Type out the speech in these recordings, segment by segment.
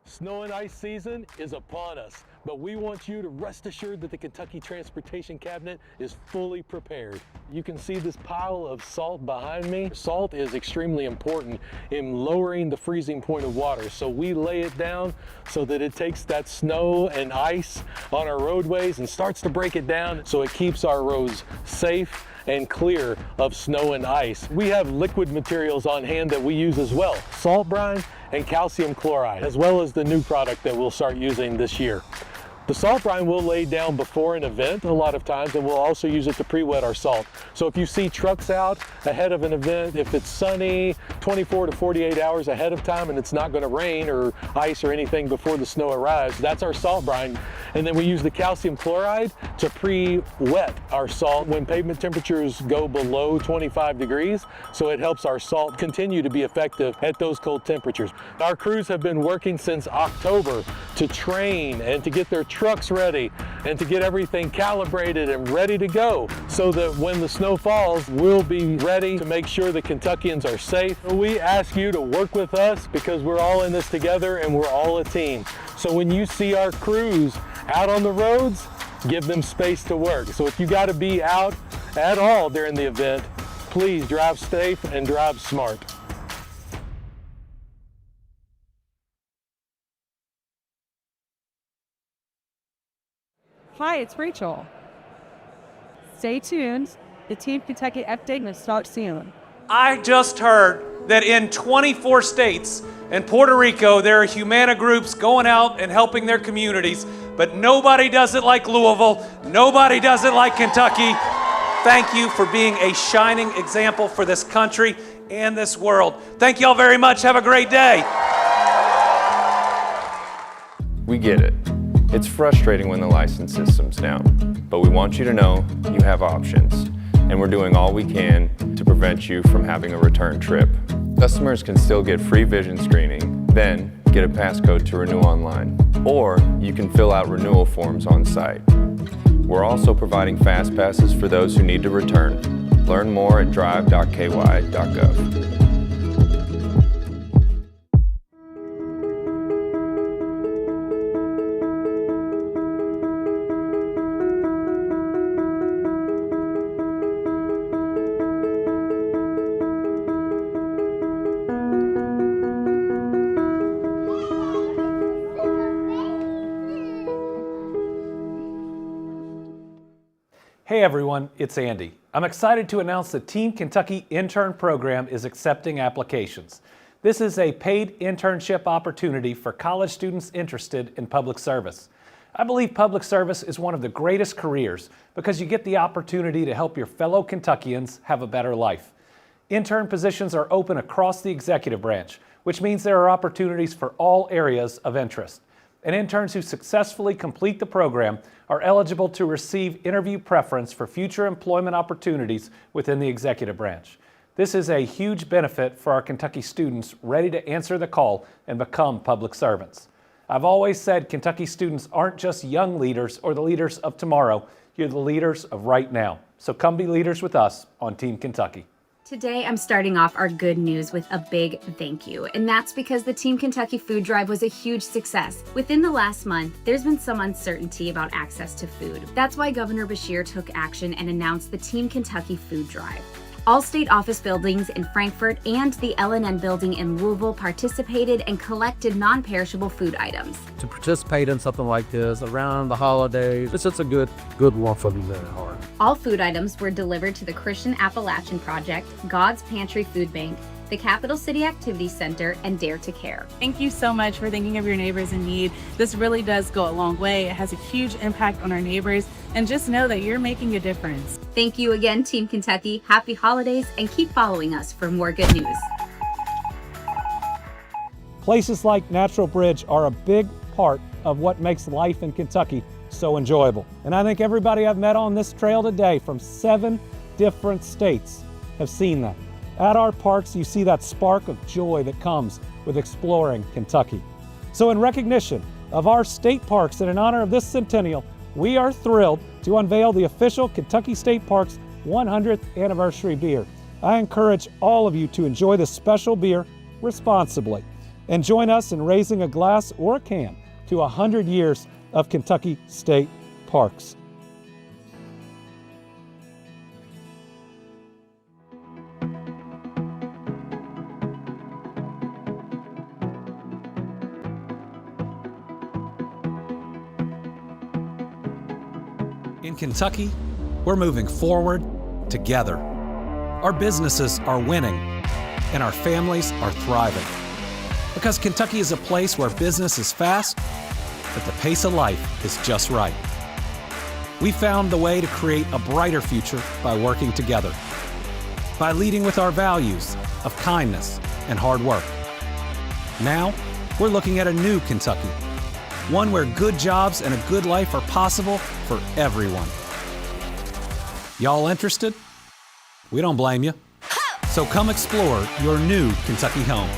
Snow and ice season is upon us, but we want you to rest assured that the Kentucky Transportation Cabinet is fully prepared. You can see this pile of salt behind me. Salt is extremely important in lowering the freezing point of water, so we lay it down so that it takes that snow and ice on our roadways and starts to break it down so it keeps our roads safe and clear of snow and ice. We have liquid materials on hand that we use as well, salt brine and calcium chloride, as well as the new product that we'll start using this year. The salt brine we'll lay down before an event a lot of times, and we'll also use it to pre-wet our salt. So if you see trucks out ahead of an event, if it's sunny 24 to 48 hours ahead of time and it's not going to rain or ice or anything before the snow arrives, that's our salt brine. And then we use the calcium chloride to pre-wet our salt when pavement temperatures go below 25 degrees, so it helps our salt continue to be effective at those cold temperatures. Our crews have been working since October to train and to get their trucks ready and to get everything calibrated and ready to go so that when the snow falls, we'll be ready to make sure that Kentuckians are safe. We ask you to work with us because we're all in this together and we're all a team. So when you see our crews out on the roads, give them space to work. So if you got to be out at all during the event, please drive safe and drive smart. Hi, it's Rachel. Stay tuned. The Team Kentucky update will start soon. I just heard that in 24 states and Puerto Rico, there are Humana groups going out and helping their communities, but nobody does it like Louisville. Nobody does it like Kentucky. Thank you for being a shining example for this country and this world. Thank you all very much. Have a great day. We get it. It's frustrating when the license system's down, but we want you to know you have options, and we're doing all we can to prevent you from having a return trip. Customers can still get free vision screening, then get a passcode to renew online, or you can fill out renewal forms on site. We're also providing fast passes for those who need to return. Learn more at drive.ky.gov. Hey everyone, it's Andy. I'm excited to announce the Team Kentucky Intern Program is accepting applications. This is a paid internship opportunity for college students interested in public service. I believe public service is one of the greatest careers because you get the opportunity to help your fellow Kentuckians have a better life. Intern positions are open across the executive branch, which means there are opportunities for all areas of interest. And interns who successfully complete the program are eligible to receive interview preference for future employment opportunities within the executive branch. This is a huge benefit for our Kentucky students ready to answer the call and become public servants. I've always said Kentucky students aren't just young leaders or the leaders of tomorrow, you're the leaders of right now. So come be leaders with us on Team Kentucky. Today, I'm starting off our good news with a big thank you, and that's because the Team Kentucky food drive was a huge success. Within the last month, there's been some uncertainty about access to food. That's why Governor Beshear took action and announced the Team Kentucky food drive. All state office buildings in Frankfort and the L&N building in Louisville participated and collected non-perishable food items. To participate in something like this around the holidays, it's just a good one for the heart. All food items were delivered to the Christian Appalachian Project, God's Pantry Food Bank, the Capital City Activity Center, and Dare to Care. Thank you so much for thinking of your neighbors in need. This really does go a long way. It has a huge impact on our neighbors, and just know that you're making a difference. Thank you again, Team Kentucky. Happy holidays, and keep following us for more good news. Places like Natural Bridge are a big part of what makes life in Kentucky so enjoyable. And I think everybody I've met on this trail today from 7 different states have seen that. At our parks, you see that spark of joy that comes with exploring Kentucky. So in recognition of our state parks and in honor of this centennial, we are thrilled to unveil the official Kentucky State Parks 100th anniversary beer. I encourage all of you to enjoy this special beer responsibly. and join us in raising a glass or a can to 100 years of Kentucky State Parks. In Kentucky, we're moving forward together. Our businesses are winning, and our families are thriving. Because Kentucky is a place where business is fast, but the pace of life is just right. We found the way to create a brighter future by working together, by leading with our values of kindness and hard work. Now, we're looking at a new Kentucky, one where good jobs and a good life are possible for everyone. Y'all interested? We don't blame you. So come explore your new Kentucky home.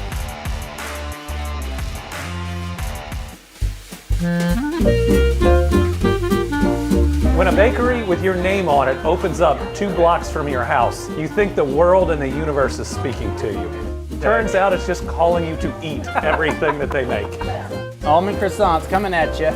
When a bakery with your name on it opens up 2 blocks from your house, you think the world and the universe is speaking to you. Turns out it's just calling you to eat everything that they make. Almond croissants coming at you.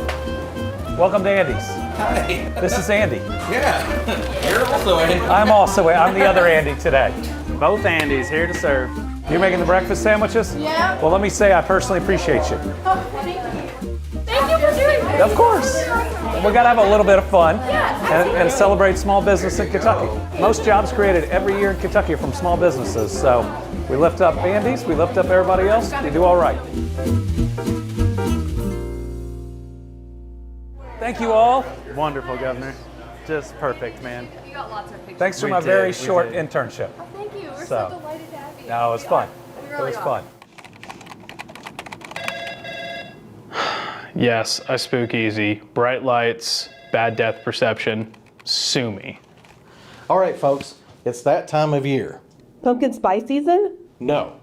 Welcome to Andy's. Hi. This is Andy. Yeah. You're also Andy. I'm the other Andy today. Both Andys here to serve. You're making the breakfast sandwiches? Yeah. Well, let me say I personally appreciate you. Oh, thank you. Thank you for doing this. Of course. We got to have a little bit of fun and celebrate small business in Kentucky. Most jobs created every year in Kentucky are from small businesses. So we lift up Andy's, we lift up everybody else, we do all right. Thank you all. Wonderful, Governor. Just perfect, man. We got lots of pictures. Thanks for my very short internship. Oh, thank you. We're so delighted to have you. No, it was fun. It was fun. Yes, I spook easy. Bright lights, bad depth perception, sue me. All right, folks, it's that time of year. Pumpkin spice season? No,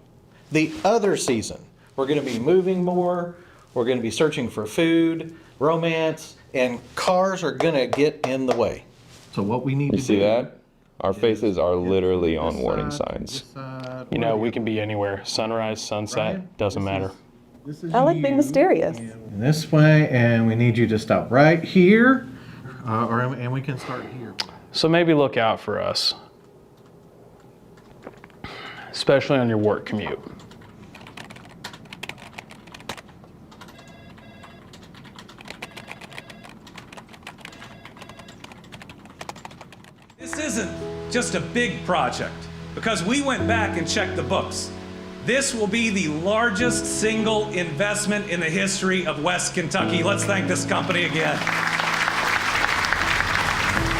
the other season. We're going to be moving more. We're going to be searching for food, romance, and cars are going to get in the way. So what we need to do... You see that? Our faces are literally on warning signs. You know, we can be anywhere. Sunrise, sunset, doesn't matter. I like being mysterious. This way, and we need you to stop right here, and we can start here. So maybe look out for us, especially on your work commute. This isn't just a big project, because we went back and checked the books. This will be the largest single investment in the history of West Kentucky. Let's thank this company again.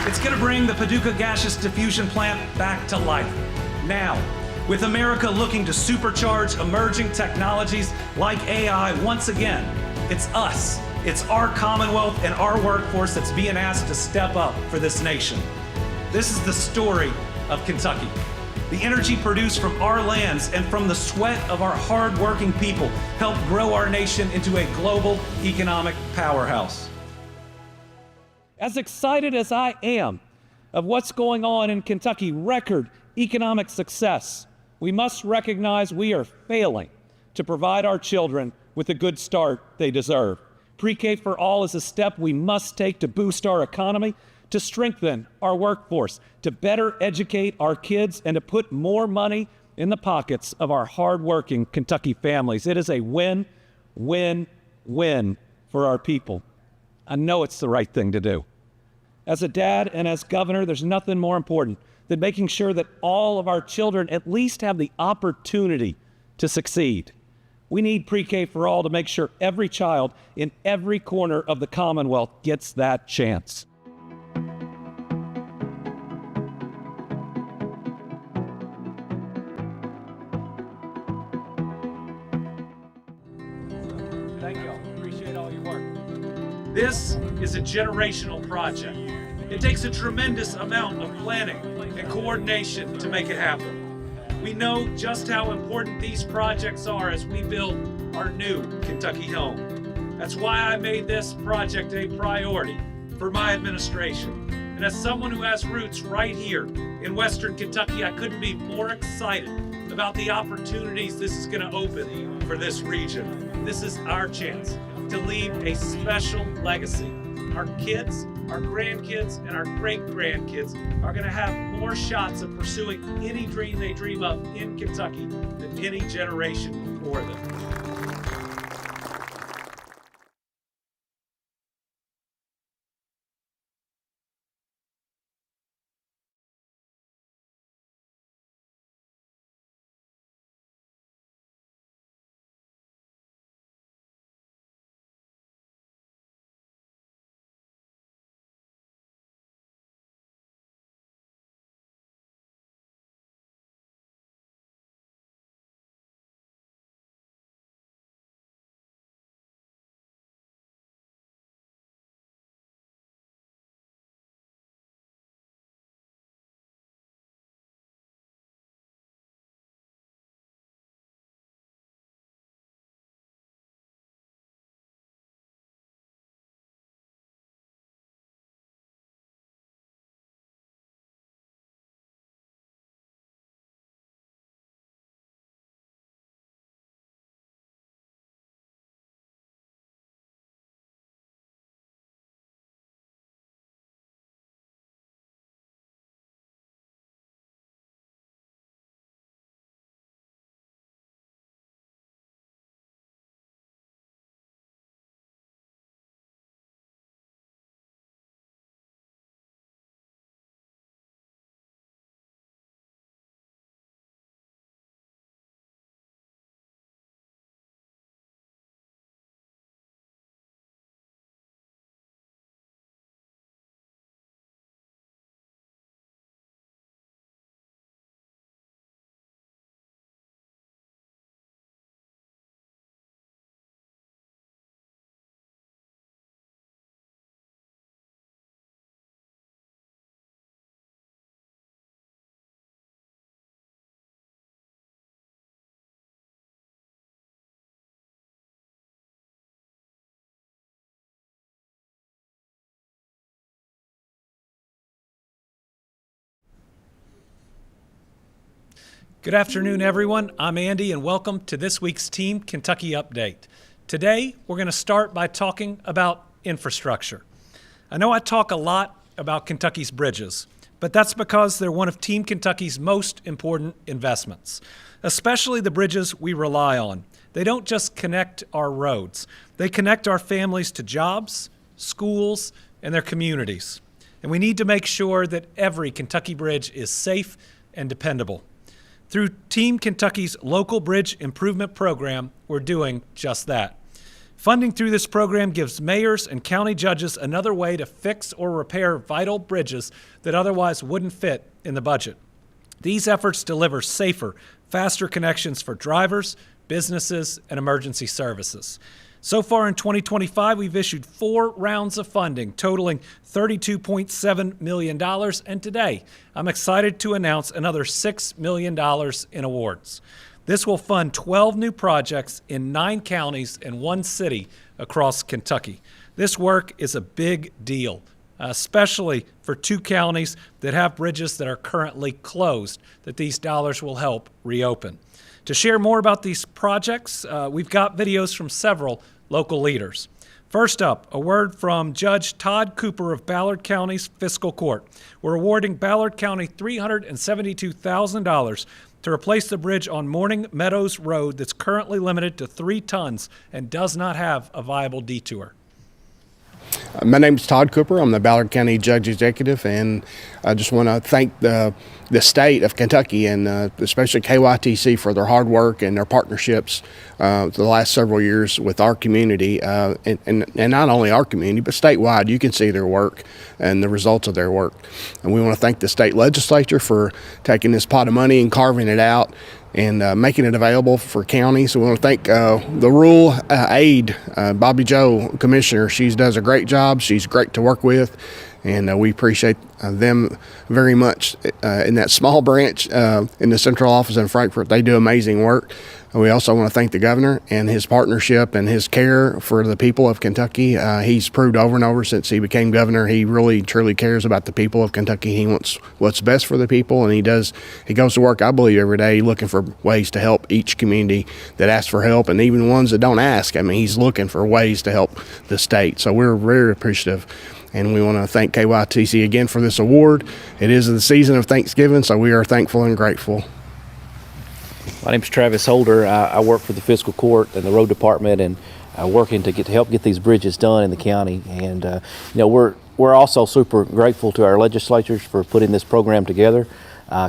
It's going to bring the Paducah Gaseous Diffusion Plant back to life. Now, with America looking to supercharge emerging technologies like AI once again, it's us, it's our Commonwealth and our workforce that's being asked to step up for this nation. This is the story of Kentucky. The energy produced from our lands and from the sweat of our hard-working people helped grow our nation into a global economic powerhouse. As excited as I am of what's going on in Kentucky, record economic success, we must recognize we are failing to provide our children with the good start they deserve. Pre-K for all is a step we must take to boost our economy, to strengthen our workforce, to better educate our kids, and to put more money in the pockets of our hardworking Kentucky families. It is a win, win, win for our people. I know it's the right thing to do. As a dad and as governor, there's nothing more important than making sure that all of our children at least have the opportunity to succeed. We need Pre-K for all to make sure every child in every corner of the Commonwealth gets that chance. Thank you all. Appreciate all your work. This is a generational project. It takes a tremendous amount of planning and coordination to make it happen. We know just how important these projects are as we build our new Kentucky home. That's why I made this project a priority for my administration. And as someone who has roots right here in Western Kentucky, I couldn't be more excited about the opportunities this is going to open for this region. This is our chance to leave a special legacy. Our kids, our grandkids, and our great-grandkids are going to have more shots of pursuing any dream they dream of in Kentucky than any generation before them. Good afternoon, everyone. I'm Andy, and welcome to this week's Team Kentucky Update. Today, we're going to start by talking about infrastructure. I know I talk a lot about Kentucky's bridges, but that's because they're one of Team Kentucky's most important investments, especially the bridges we rely on. They don't just connect our roads. They connect our families to jobs, schools, and their communities. And we need to make sure that every Kentucky bridge is safe and dependable. Through Team Kentucky's Local Bridge Improvement Program, we're doing just that. Funding through this program gives mayors and county judges another way to fix or repair vital bridges that otherwise wouldn't fit in the budget. These efforts deliver safer, faster connections for drivers, businesses, and emergency services. So far in 2025, we've issued 4 rounds of funding totaling $32.7 million, and today I'm excited to announce another $6 million in awards. This will fund 12 new projects in 9 counties and 1 city across Kentucky. This work is a big deal, especially for 2 counties that have bridges that are currently closed, that these dollars will help reopen. To share more about these projects, we've got videos from several local leaders. First up, a word from Judge Todd Cooper of Ballard County's Fiscal Court. We're awarding Ballard County $372,000 to replace the bridge on Morning Meadows Road that's currently limited to 3 tons and does not have a viable detour. My name is Todd Cooper. I'm the Ballard County Judge Executive, and I just want to thank the state of Kentucky and especially KYTC for their hard work and their partnerships the last several years with our community, and not only our community, but statewide. You can see their work and the results of their work. And we want to thank the state legislature for taking this pot of money and carving it out and making it available for counties. So we want to thank the rural aide, Bobby Joe, Commissioner. She does a great job. She's great to work with. and we appreciate them very much. In that small branch in the central office in Frankfort, they do amazing work. We also want to thank the governor and his partnership and his care for the people of Kentucky. He's proved over and over since he became governor, he really truly cares about the people of Kentucky. He wants what's best for the people, and he goes to work, I believe, every day looking for ways to help each community that asks for help, and even ones that don't ask. I mean, he's looking for ways to help the state. So we're very appreciative. And we want to thank KYTC again for this award. It is the season of Thanksgiving, so we are thankful and grateful. My name is Travis Holder. I work for the fiscal court and the road department, and working to help get these bridges done in the county. And we're also super grateful to our legislatures for putting this program together,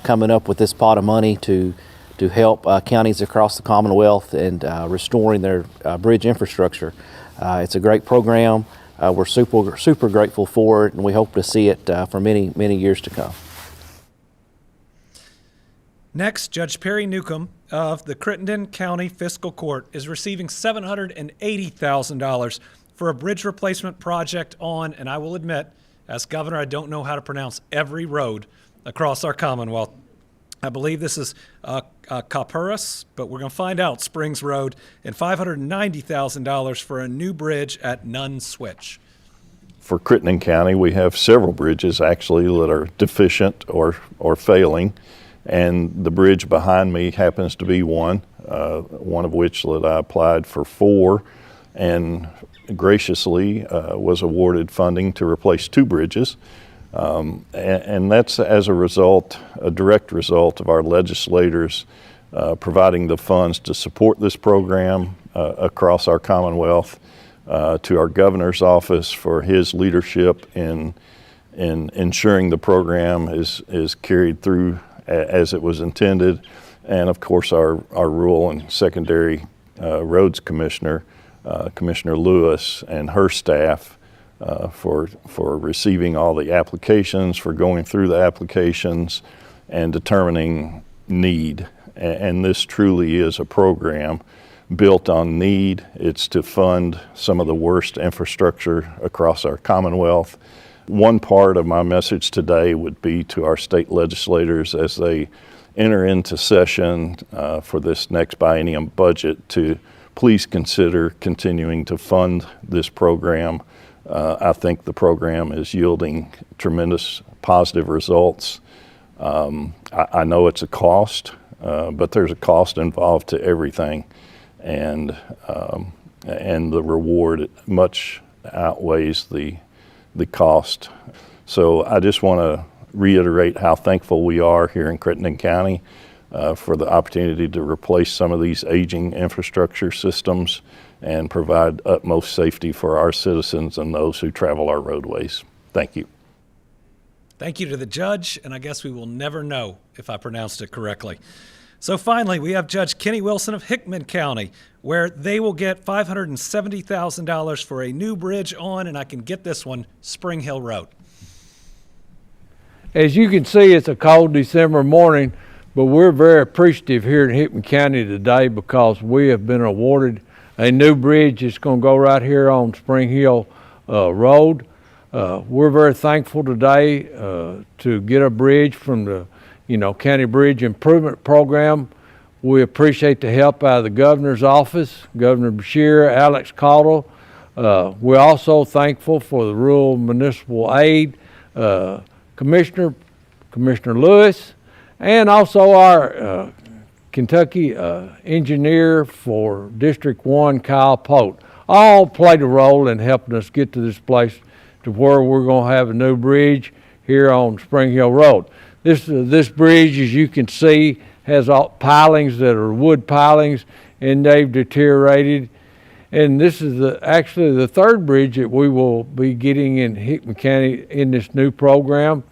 coming up with this pot of money to help counties across the Commonwealth and restoring their bridge infrastructure. It's a great program. We're super grateful for it, and we hope to see it for many years to come. Next, Judge Perry Newcomb of the Crittenden County Fiscal Court is receiving $780,000 for a bridge replacement project on, and I will admit, as governor, I don't know how to pronounce every road across our Commonwealth. I believe this is Copperas, but we're going to find out, Springs Road, and $590,000 for a new bridge at Nun Switch. For Crittenden County, we have several bridges actually that are deficient or failing. And the bridge behind me happens to be one of which that I applied for and graciously was awarded funding to replace 2 bridges. And that's as a direct result of our legislators providing the funds to support this program across our Commonwealth, to our governor's office for his leadership in ensuring the program is carried through as it was intended, and of course our rural and secondary roads commissioner, Commissioner Lewis, and her staff for receiving all the applications, for going through the applications and determining need. And this truly is a program built on need. It's to fund some of the worst infrastructure across our Commonwealth. One part of my message today would be to our state legislators as they enter into session for this next biennium budget to please consider continuing to fund this program. I think the program is yielding tremendous positive results. I know it's a cost, but there's a cost involved to everything, and the reward much outweighs the cost. So I just want to reiterate how thankful we are here in Crittenden County for the opportunity to replace some of these aging infrastructure systems and provide utmost safety for our citizens and those who travel our roadways. Thank you. Thank you to the judge, and I guess we will never know if I pronounced it correctly. So finally, we have Judge Kenny Wilson of Hickman County, where they will get $570,000 for a new bridge on, and I can get this one, Spring Hill Road. As you can see, it's a cold December morning, but we're very appreciative here in Hickman County today because we have been awarded a new bridge that's going to go right here on Spring Hill Road. We're very thankful today to get a bridge from the County Bridge Improvement Program. We appreciate the help out of the governor's office, Governor Beshear, Alex Caudill. We're also thankful for the Rural Municipal Aid Commissioner Lewis, and also our Kentucky engineer for District 1, Kyle Pote. All played a role in helping us get to this place to where we're going to have a new bridge here on Spring Hill Road. This bridge, as you can see, has all pilings that are wood pilings, and they've deteriorated. And this is actually the third bridge that we will be getting in Hickman County in this new program.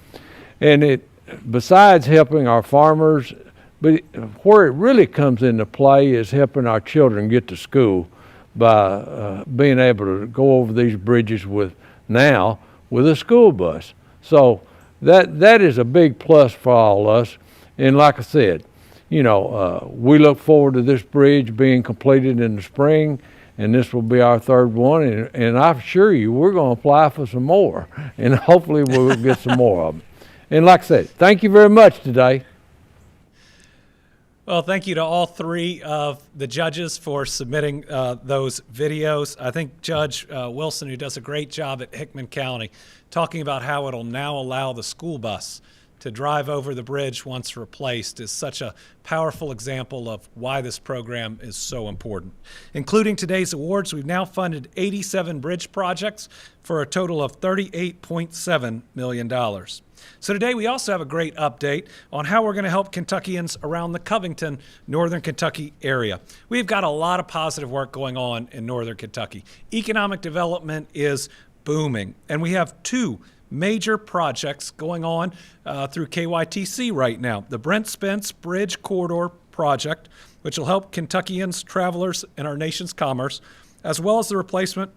And it, besides helping our farmers, but where it really comes into play is helping our children get to school by being able to go over these bridges with a school bus. So that is a big plus for all of us. And like I said, we look forward to this bridge being completed in the spring, and this will be our third one, and I assure you we're going to apply for some more, and hopefully we'll get some more of them. And like I said, thank you very much today. Well, thank you to all three of the judges for submitting those videos. I think Judge Wilson, who does a great job at Hickman County, talking about how it'll now allow the school bus to drive over the bridge once replaced, is such a powerful example of why this program is so important. Including today's awards, we've now funded 87 bridge projects for a total of $38.7 million. So today we also have a great update on how we're going to help Kentuckians around the Covington, Northern Kentucky area. We've got a lot of positive work going on in Northern Kentucky. Economic development is booming, and we have two major projects going on through KYTC right now. The Brent Spence Bridge Corridor Project, which will help Kentuckians, travelers, and our nation's commerce, as well as the replacement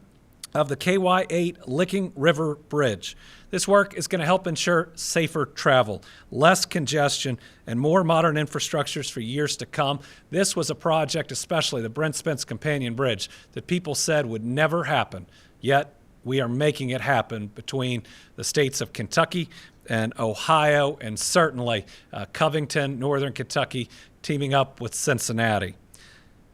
of the KY8 Licking River Bridge. This work is going to help ensure safer travel, less congestion, and more modern infrastructures for years to come. This was a project, especially the Brent Spence Companion Bridge, that people said would never happen, yet we are making it happen between the states of Kentucky and Ohio, and certainly Covington, Northern Kentucky, teaming up with Cincinnati.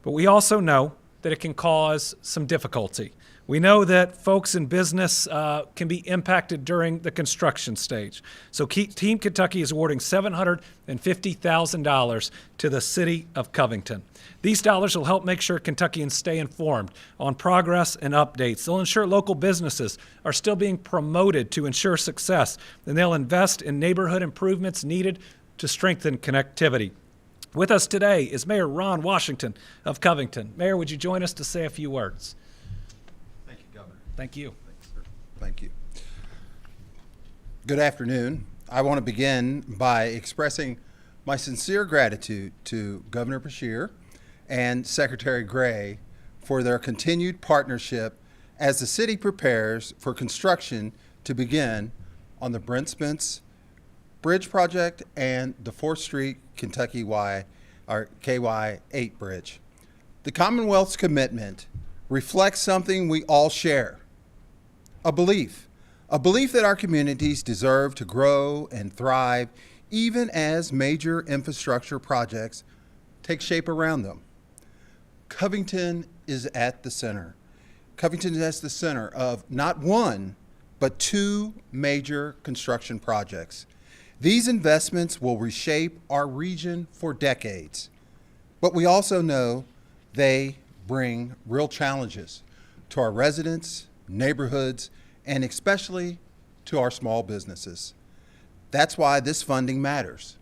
But we also know that it can cause some difficulty. We know that folks in business can be impacted during the construction stage. So Team Kentucky is awarding $750,000 to the city of Covington. These dollars will help make sure Kentuckians stay informed on progress and updates. They'll ensure local businesses are still being promoted to ensure success, and they'll invest in neighborhood improvements needed to strengthen connectivity. With us today is Mayor Ron Washington of Covington. Mayor, would you join us to say a few words? Thank you, Governor. Thank you. Thanks, sir. Thank you. Good afternoon. I want to begin by expressing my sincere gratitude to Governor Beshear and Secretary Gray for their continued partnership as the city prepares for construction to begin on the Brent Spence Bridge project and the 4th Street Kentucky KY8 bridge. The Commonwealth's commitment reflects something we all share, a belief that our communities deserve to grow and thrive even as major infrastructure projects take shape around them. Covington is at the center. Covington is at the center of not one, but two major construction projects. These investments will reshape our region for decades, but we also know they bring real challenges to our residents, neighborhoods, and especially to our small businesses. That's why this funding matters.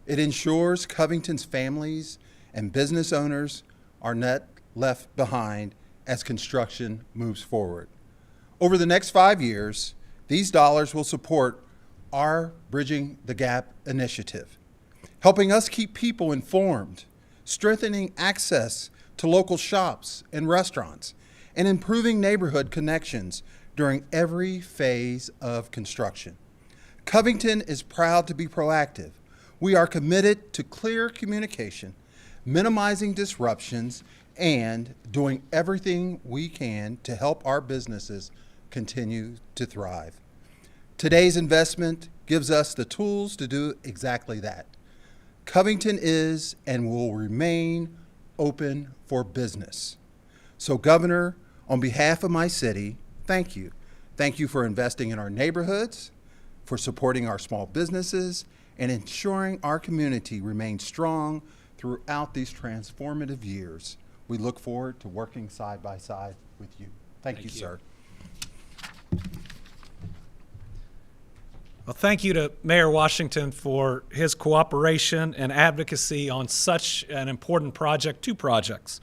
It ensures Covington's families and business owners are not left behind as construction moves forward. Over the next 5 years, these dollars will support our Bridging the Gap initiative, helping us keep people informed, strengthening access to local shops and restaurants, and improving neighborhood connections during every phase of construction. Covington is proud to be proactive. We are committed to clear communication, minimizing disruptions, and doing everything we can to help our businesses continue to thrive. Today's investment gives us the tools to do exactly that. Covington is and will remain open for business. So, Governor, on behalf of my city, thank you. Thank you for investing in our neighborhoods, for supporting our small businesses, and ensuring our community remains strong throughout these transformative years. We look forward to working side by side with you. Thank you, sir. Well, thank you to Mayor Washington for his cooperation and advocacy on such an important project, two projects.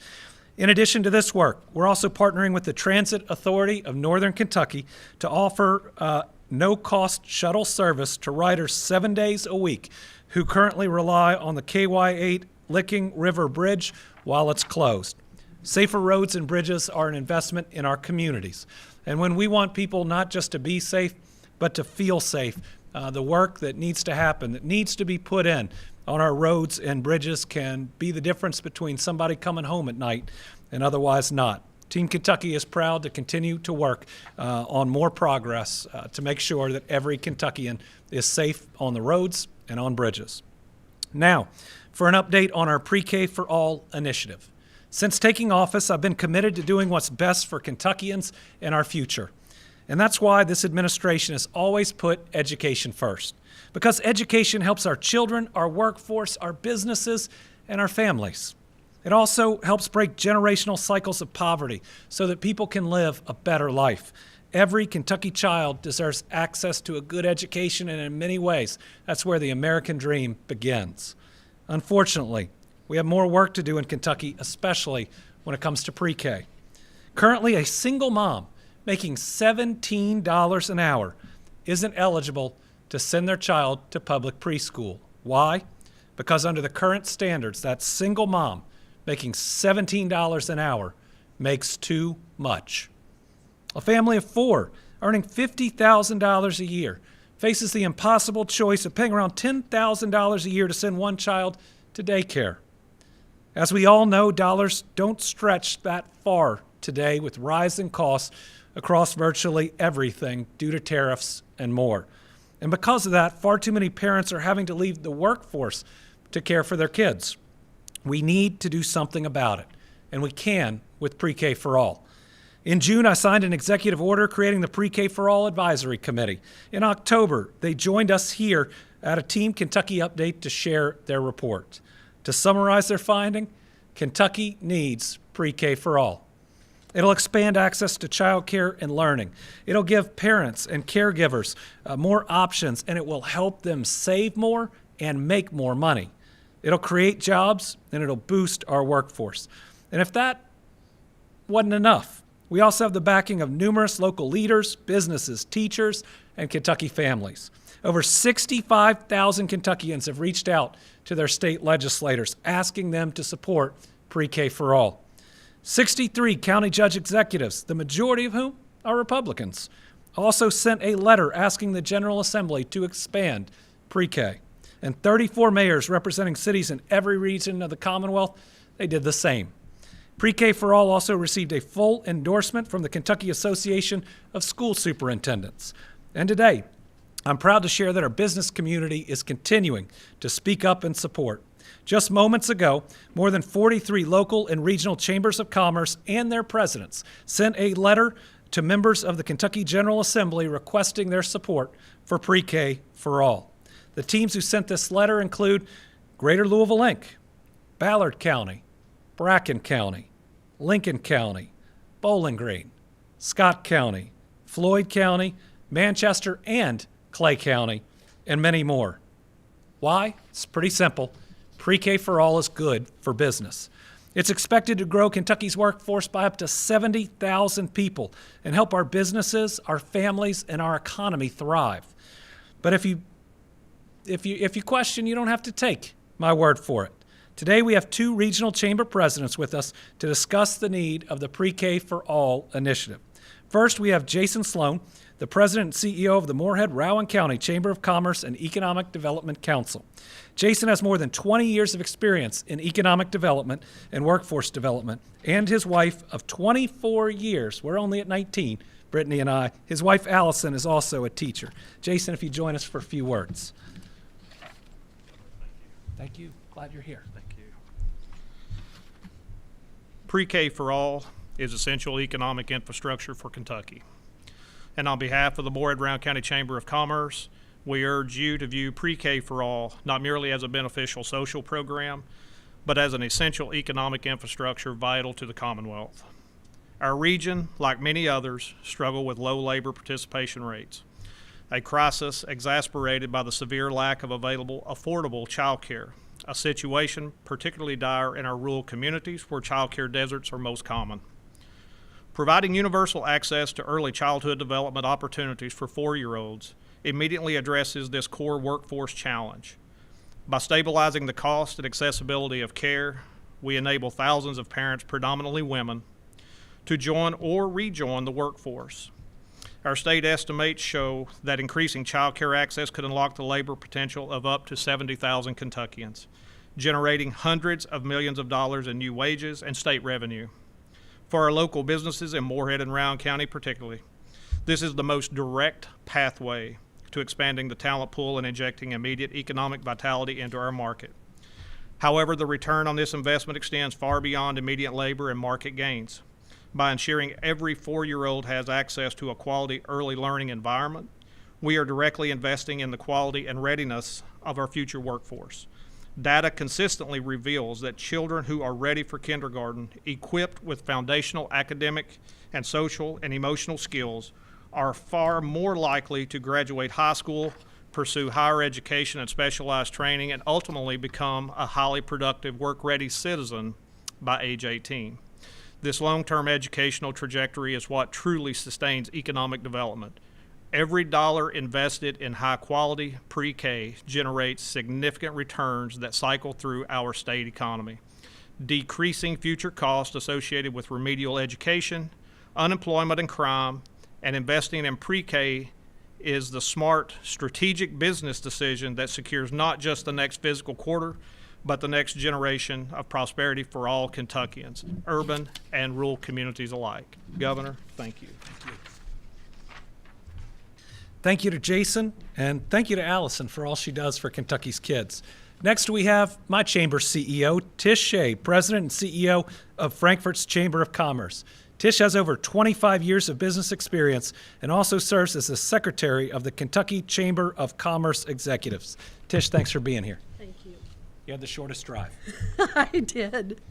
In addition to this work, we're also partnering with the Transit Authority of Northern Kentucky to offer no-cost shuttle service to riders 7 days a week who currently rely on the KY8 Licking River Bridge while it's closed. Safer roads and bridges are an investment in our communities. And when we want people not just to be safe, but to feel safe, the work that needs to happen, that needs to be put in on our roads and bridges can be the difference between somebody coming home at night and otherwise not. Team Kentucky is proud to continue to work on more progress to make sure that every Kentuckian is safe on the roads and on bridges. Now, for an update on our Pre-K for All initiative. Since taking office, I've been committed to doing what's best for Kentuckians and our future. And that's why this administration has always put education first. Because education helps our children, our workforce, our businesses, and our families. It also helps break generational cycles of poverty so that people can live a better life. Every Kentucky child deserves access to a good education, and in many ways, that's where the American dream begins. Unfortunately, we have more work to do in Kentucky, especially when it comes to pre-K. Currently, a single mom making $17 an hour isn't eligible to send their child to public preschool. Why? Because under the current standards, that single mom making $17 an hour makes too much. A family of 4 earning $50,000 a year faces the impossible choice of paying around $10,000 a year to send one child to daycare. As we all know, dollars don't stretch that far today with rising costs across virtually everything due to tariffs and more. And because of that, far too many parents are having to leave the workforce to care for their kids. We need to do something about it, and we can with Pre-K for All. In June, I signed an executive order creating the Pre-K for All Advisory Committee. In October, they joined us here at a Team Kentucky update to share their report. To summarize their finding, Kentucky needs Pre-K for All. It'll expand access to child care and learning. It'll give parents and caregivers more options, and it will help them save more and make more money. It'll create jobs, and it'll boost our workforce. And if that wasn't enough, we also have the backing of numerous local leaders, businesses, teachers, and Kentucky families. Over 65,000 Kentuckians have reached out to their state legislators asking them to support Pre-K for All. 63 county judge executives, the majority of whom are Republicans, also sent a letter asking the General Assembly to expand Pre-K. And 34 mayors representing cities in every region of the Commonwealth, they did the same. Pre-K for All also received a full endorsement from the Kentucky Association of School Superintendents. And today, I'm proud to share that our business community is continuing to speak up and support. Just moments ago, more than 43 local and regional chambers of commerce and their presidents sent a letter to members of the Kentucky General Assembly requesting their support for Pre-K for All. The teams who sent this letter include Greater Louisville, Inc., Ballard County, Bracken County, Lincoln County, Bowling Green, Scott County, Floyd County, Manchester, and Clay County, and many more. Why? It's pretty simple. Pre-K for All is good for business. It's expected to grow Kentucky's workforce by up to 70,000 people and help our businesses, our families, and our economy thrive. But if you question, you don't have to take my word for it. Today we have 2 regional chamber presidents with us to discuss the need of the Pre-K for All initiative. First, we have Jason Sloan, the president and CEO of the Morehead-Rowan County Chamber of Commerce and Economic Development Council. Jason has more than 20 years of experience in economic development and workforce development, and his wife of 24 years, we're only at 19, Brittany and I, his wife Allison is also a teacher. Jason, if you join us for a few words. Thank you. Glad you're here. Thank you. Pre-K for All is essential economic infrastructure for Kentucky. And on behalf of the Morehead-Rowan County Chamber of Commerce, we urge you to view Pre-K for All not merely as a beneficial social program, but as an essential economic infrastructure vital to the Commonwealth. Our region, like many others, struggle with low labor participation rates, a crisis exacerbated by the severe lack of available affordable child care, a situation particularly dire in our rural communities where child care deserts are most common. Providing universal access to early childhood development opportunities for 4-year-olds immediately addresses this core workforce challenge. By stabilizing the cost and accessibility of care, we enable thousands of parents, predominantly women, to join or rejoin the workforce. Our state estimates show that increasing child care access could unlock the labor potential of up to 70,000 Kentuckians, generating hundreds of millions of dollars in new wages and state revenue. for our local businesses in Moorhead and Rowan County particularly. This is the most direct pathway to expanding the talent pool and injecting immediate economic vitality into our market. However, the return on this investment extends far beyond immediate labor and market gains. By ensuring every 4-year-old has access to a quality early learning environment, we are directly investing in the quality and readiness of our future workforce. Data consistently reveals that children who are ready for kindergarten, equipped with foundational academic and social and emotional skills, are far more likely to graduate high school, pursue higher education and specialized training, and ultimately become a highly productive, work-ready citizen by age 18. This long-term educational trajectory is what truly sustains economic development. Every dollar invested in high-quality pre-K generates significant returns that cycle through our state economy, decreasing future costs associated with remedial education, unemployment and crime, and investing in pre-K is the smart, strategic business decision that secures not just the next fiscal quarter, but the next generation of prosperity for all Kentuckians, urban and rural communities alike. Governor, thank you. Thank you to Jason, and thank you to Allison for all she does for Kentucky's kids. Next, we have my chamber's CEO, Tish Shea, President and CEO of Frankfort's Chamber of Commerce. Tish has over 25 years of business experience and also serves as the Secretary of the Kentucky Chamber of Commerce Executives. Tish, thanks for being here. Thank you. You had the shortest drive. I did.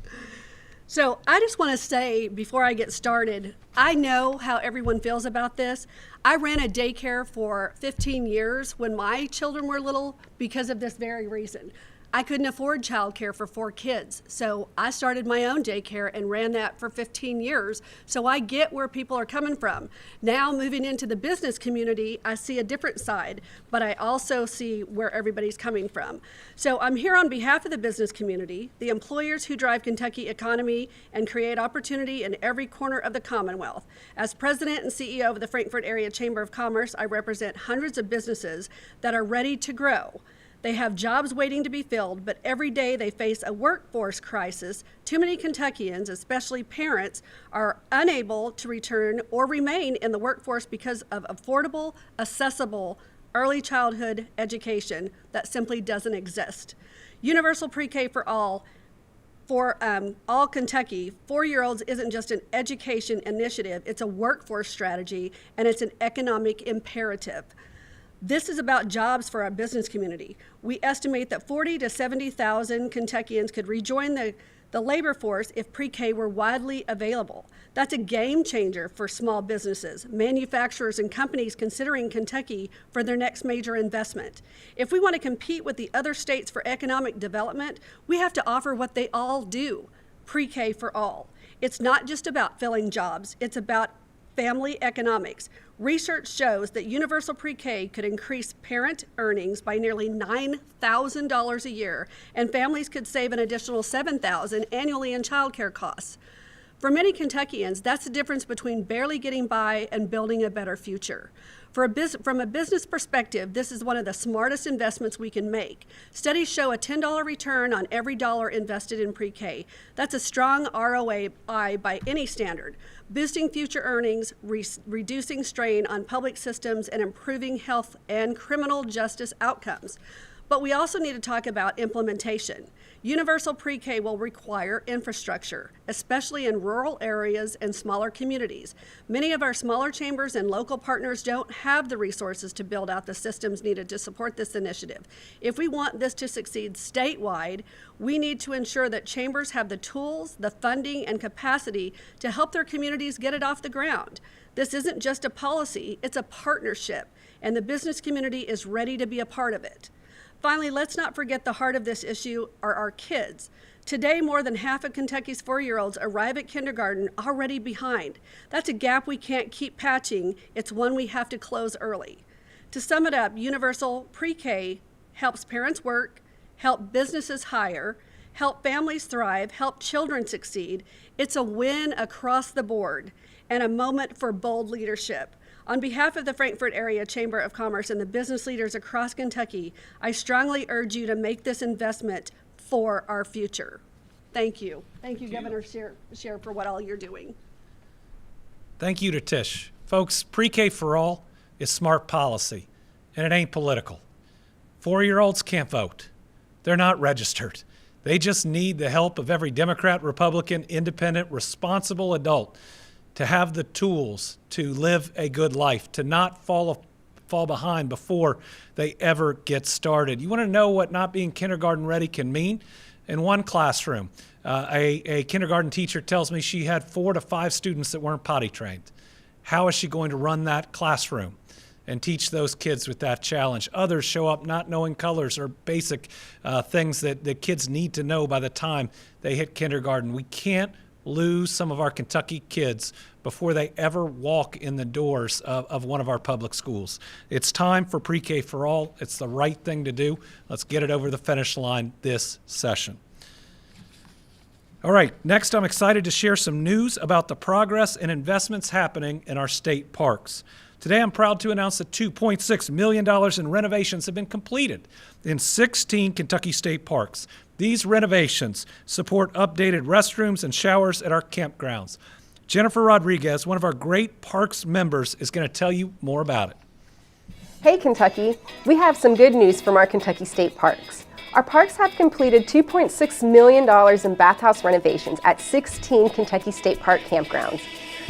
So I just want to say before I get started, I know how everyone feels about this. I ran a daycare for 15 years when my children were little because of this very reason. I couldn't afford childcare for 4 kids, so I started my own daycare and ran that for 15 years, so I get where people are coming from. Now moving into the business community, I see a different side, but I also see where everybody's coming from. So I'm here on behalf of the business community, the employers who drive Kentucky economy and create opportunity in every corner of the Commonwealth. As president and CEO of the Frankfort Area Chamber of Commerce, I represent hundreds of businesses that are ready to grow. They have jobs waiting to be filled, but every day they face a workforce crisis. Too many Kentuckians, especially parents, are unable to return or remain in the workforce because of affordable, accessible early childhood education that simply doesn't exist. Universal pre-K for all Kentucky, 4-year-olds isn't just an education initiative, it's a workforce strategy, and it's an economic imperative. This is about jobs for our business community. We estimate that 40 to 70,000 Kentuckians could rejoin the labor force if pre-K were widely available. That's a game changer for small businesses, manufacturers, and companies considering Kentucky for their next major investment. If we want to compete with the other states for economic development, we have to offer what they all do, pre-K for all. It's not just about filling jobs, it's about family economics. Research shows that universal pre-K could increase parent earnings by nearly $9,000 a year, and families could save an additional $7,000 annually in childcare costs. For many Kentuckians, that's the difference between barely getting by and building a better future. From a business perspective, this is one of the smartest investments we can make. Studies show a $10 return on every dollar invested in pre-K. That's a strong ROI by any standard, boosting future earnings, reducing strain on public systems, and improving health and criminal justice outcomes. But we also need to talk about implementation. Universal pre-K will require infrastructure, especially in rural areas and smaller communities. Many of our smaller chambers and local partners don't have the resources to build out the systems needed to support this initiative. If we want this to succeed statewide, we need to ensure that chambers have the tools, the funding, and capacity to help their communities get it off the ground. This isn't just a policy, it's a partnership, and the business community is ready to be a part of it. Finally, let's not forget the heart of this issue are our kids. Today, more than half of Kentucky's 4-year-olds arrive at kindergarten already behind. That's a gap we can't keep patching. It's one we have to close early. To sum it up, universal pre-K helps parents work, help businesses hire, help families thrive, help children succeed. It's a win across the board and a moment for bold leadership. On behalf of the Frankfort Area Chamber of Commerce and the business leaders across Kentucky, I strongly urge you to make this investment for our future. Thank you. Thank you, Governor Beshear, for what all you're doing. Thank you to Tish. Folks, pre-K for all is smart policy, and it ain't political. 4-year-olds can't vote. They're not registered. They just need the help of every Democrat, Republican, independent, responsible adult to have the tools to live a good life, to not fall behind before they ever get started. You want to know what not being kindergarten ready can mean? In one classroom, a kindergarten teacher tells me she had 4 to 5 students that weren't potty trained. How is she going to run that classroom and teach those kids with that challenge? Others show up not knowing colors or basic things that the kids need to know by the time they hit kindergarten. We can't lose some of our Kentucky kids before they ever walk in the doors of one of our public schools. It's time for pre-K for all. It's the right thing to do. Let's get it over the finish line this session. All right, next I'm excited to share some news about the progress and investments happening in our state parks. Today I'm proud to announce that $2.6 million in renovations have been completed in 16 Kentucky state parks. These renovations support updated restrooms and showers at our campgrounds. Jennifer Rodriguez, one of our great parks members, is going to tell you more about it. Hey Kentucky, we have some good news from our Kentucky state parks. Our parks have completed $2.6 million in bathhouse renovations at 16 Kentucky State Park campgrounds.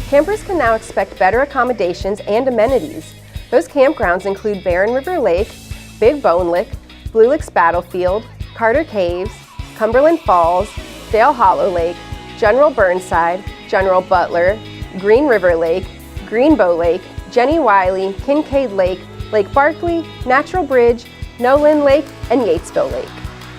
Campers can now expect better accommodations and amenities. Those campgrounds include Barren River Lake, Big Bone Lick, Blue Licks Battlefield, Carter Caves, Cumberland Falls, Dale Hollow Lake, General Burnside, General Butler, Green River Lake, Greenbow Lake, Jenny Wiley, Kincaid Lake, Lake Barkley, Natural Bridge, Nolan Lake, and Yatesville Lake.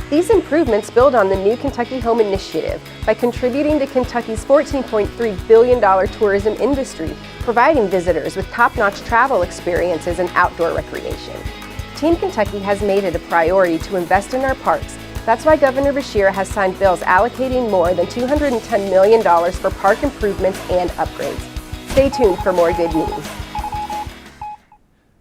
These improvements build on the New Kentucky Home Initiative by contributing to Kentucky's $14.3 billion tourism industry, providing visitors with top-notch travel experiences and outdoor recreation. Team Kentucky has made it a priority to invest in our parks. That's why Governor Beshear has signed bills allocating more than $210 million for park improvements and upgrades. Stay tuned for more good news.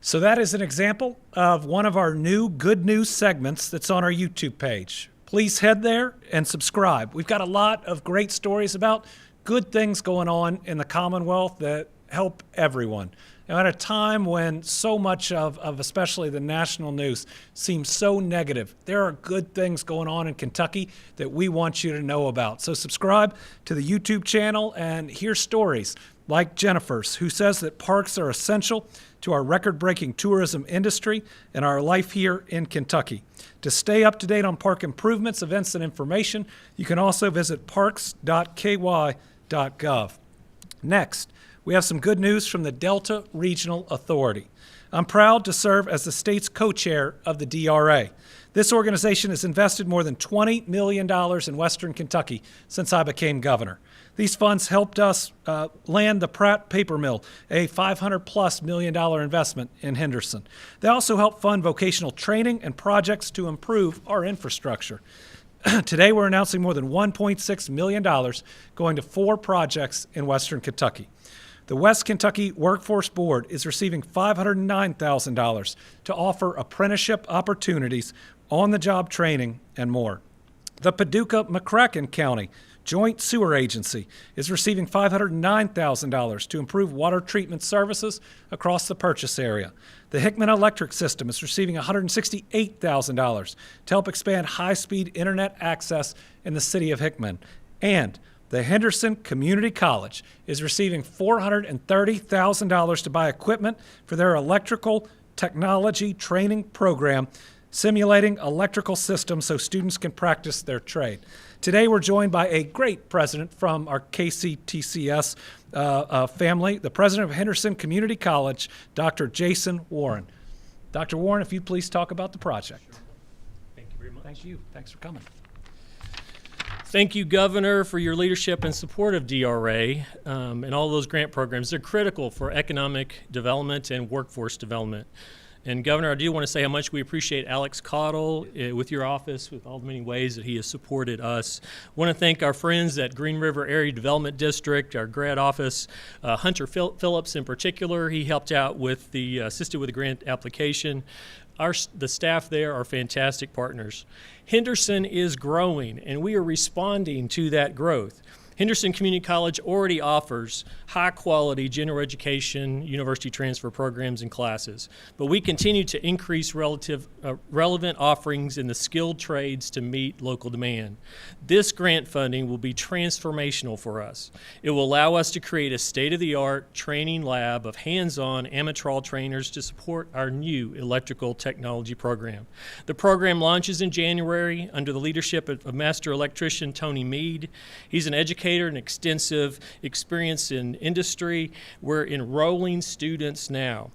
So that is an example of one of our new good news segments that's on our YouTube page. Please head there and subscribe. We've got a lot of great stories about good things going on in the Commonwealth that help everyone. Now, at a time when so much of especially the national news seems so negative, there are good things going on in Kentucky that we want you to know about. So subscribe to the YouTube channel and hear stories like Jennifer's, who says that parks are essential to our record-breaking tourism industry and our life here in Kentucky. To stay up to date on park improvements, events, and information, you can also visit parks.ky.gov. Next, we have some good news from the Delta Regional Authority. I'm proud to serve as the state's co-chair of the DRA. This organization has invested more than $20 million in Western Kentucky since I became governor. These funds helped us land the Pratt Paper Mill, a $500+ million investment in Henderson. They also helped fund vocational training and projects to improve our infrastructure. Today, we're announcing more than $1.6 million going to 4 projects in Western Kentucky. The West Kentucky Workforce Board is receiving $509,000 to offer apprenticeship opportunities, on-the-job training, and more. The Paducah-McCracken County Joint Sewer Agency is receiving $509,000 to improve water treatment services across the purchase area. The Hickman Electric System is receiving $168,000 to help expand high-speed internet access in the city of Hickman. And the Henderson Community College is receiving $430,000 to buy equipment for their electrical technology training program, simulating electrical systems so students can practice their trade. Today, we're joined by a great president from our KCTCS family, the president of Henderson Community College, Dr. Jason Warren. Dr. Warren, if you'd please talk about the project. Sure. Thank you very much. Thank you. Thanks for coming. Thank you, Governor, for your leadership and support of DRA and all those grant programs. They're critical for economic development and workforce development. And Governor, I do want to say how much we appreciate Alex Cottle with your office, with all the many ways that he has supported us. I want to thank our friends at Green River Area Development District, our grad office, Hunter Phillips in particular. He helped out with assisted with the grant application. The staff there are fantastic partners. Henderson is growing, and we are responding to that growth. Henderson Community College already offers high-quality general education university transfer programs and classes, but we continue to increase relevant offerings in the skilled trades to meet local demand. This grant funding will be transformational for us. It will allow us to create a state-of-the-art training lab of hands-on amateur trainers to support our new electrical technology program. The program launches in January under the leadership of Master Electrician Tony Mead. He's an educator and extensive experience in industry. We're enrolling students now.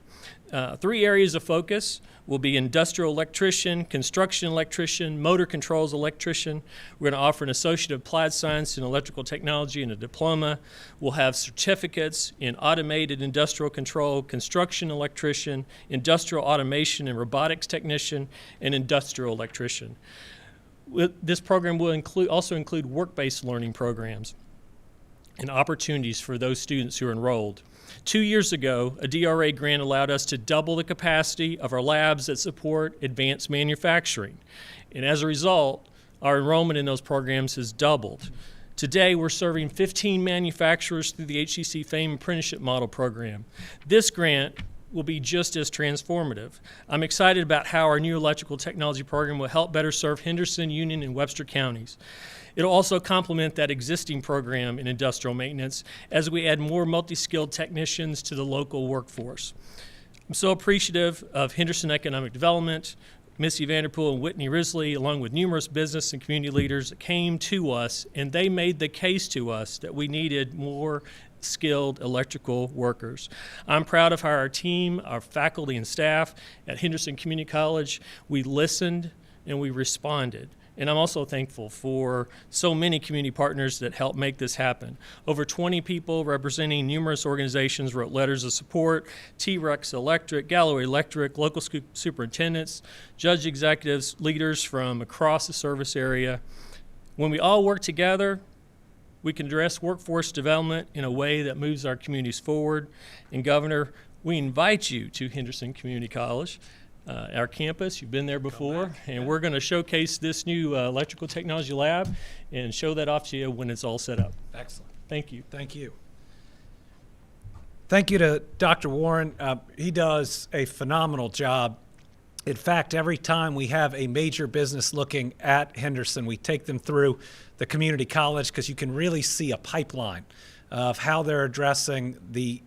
3 areas of focus will be industrial electrician, construction electrician, motor controls electrician. We're going to offer an Associate of Applied Science in Electrical Technology and a diploma. We'll have certificates in automated industrial control, construction electrician, industrial automation and robotics technician, and industrial electrician. This program will also include work-based learning programs and opportunities for those students who are enrolled. 2 years ago, a DRA grant allowed us to double the capacity of our labs that support advanced manufacturing. And as a result, our enrollment in those programs has doubled. Today, we're serving 15 manufacturers through the HCC FAME Apprenticeship Model Program. This grant will be just as transformative. I'm excited about how our new electrical technology program will help better serve Henderson, Union, and Webster counties. It'll also complement that existing program in industrial maintenance as we add more multi-skilled technicians to the local workforce. I'm so appreciative of Henderson Economic Development, Missy Vanderpool and Whitney Risley, along with numerous business and community leaders that came to us, and they made the case to us that we needed more skilled electrical workers. I'm proud of how our team, our faculty and staff at Henderson Community College, we listened and we responded. And I'm also thankful for so many community partners that helped make this happen. Over 20 people representing numerous organizations wrote letters of support: T-Rex Electric, Galloway Electric, local superintendents, judge executives, leaders from across the service area. When we all work together, we can address workforce development in a way that moves our communities forward. And Governor, we invite you to Henderson Community College, our campus. You've been there before, and we're going to showcase this new electrical technology lab and show that off to you when it's all set up. Excellent. Thank you. Thank you. Thank you to Dr. Warren. He does a phenomenal job. In fact, every time we have a major business looking at Henderson, we take them through the community college because you can really see a pipeline of how they're addressing the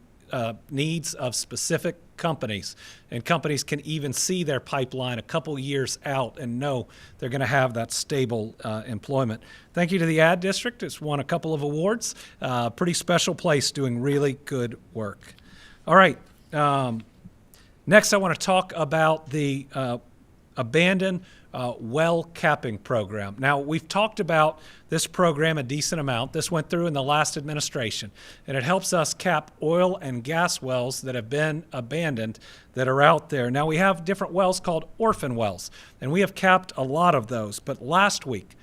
needs of specific companies. And companies can even see their pipeline a couple years out and know they're going to have that stable employment. Thank you to the Ad District. It's won a couple of awards. Pretty special place doing really good work. All right. Next, I want to talk about the abandoned well capping program. Now, we've talked about this program a decent amount. This went through in the last administration, and it helps us cap oil and gas wells that have been abandoned that are out there. Now, we have different wells called orphan wells, and we have capped a lot of those. But last week,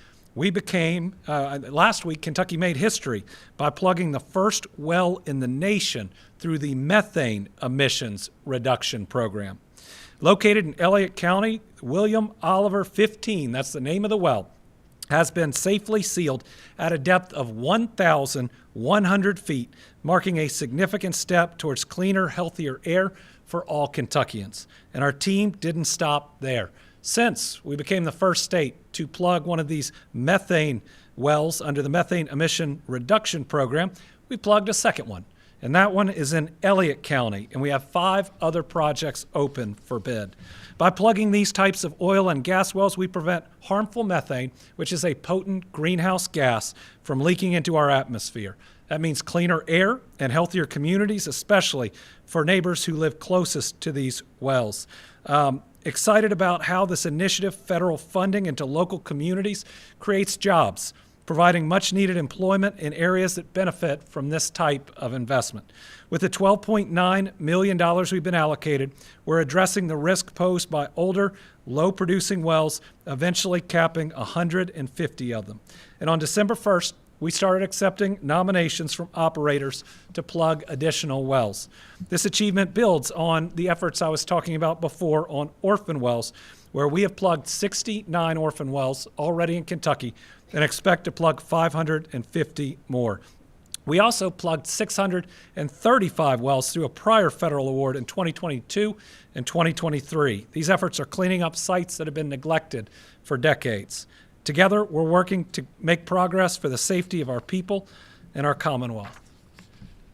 Kentucky made history by plugging the first well in the nation through the methane emissions reduction program. Located in Elliott County, William Oliver 15, that's the name of the well, has been safely sealed at a depth of 1,100 feet, marking a significant step towards cleaner, healthier air for all Kentuckians. And our team didn't stop there. Since we became the first state to plug one of these methane wells under the methane emission reduction program, we plugged a second one. And that one is in Elliott County, and we have 5 other projects open for bid. By plugging these types of oil and gas wells, we prevent harmful methane, which is a potent greenhouse gas, from leaking into our atmosphere. That means cleaner air and healthier communities, especially for neighbors who live closest to these wells. Excited about how this initiative, federal funding into local communities, creates jobs, providing much-needed employment in areas that benefit from this type of investment. With the $12.9 million we've been allocated, we're addressing the risk posed by older, low-producing wells, eventually capping 150 of them. And on December 1st, we started accepting nominations from operators to plug additional wells. This achievement builds on the efforts I was talking about before on orphan wells, where we have plugged 69 orphan wells already in Kentucky and expect to plug 550 more. We also plugged 635 wells through a prior federal award in 2022 and 2023. These efforts are cleaning up sites that have been neglected for decades. Together, we're working to make progress for the safety of our people and our Commonwealth.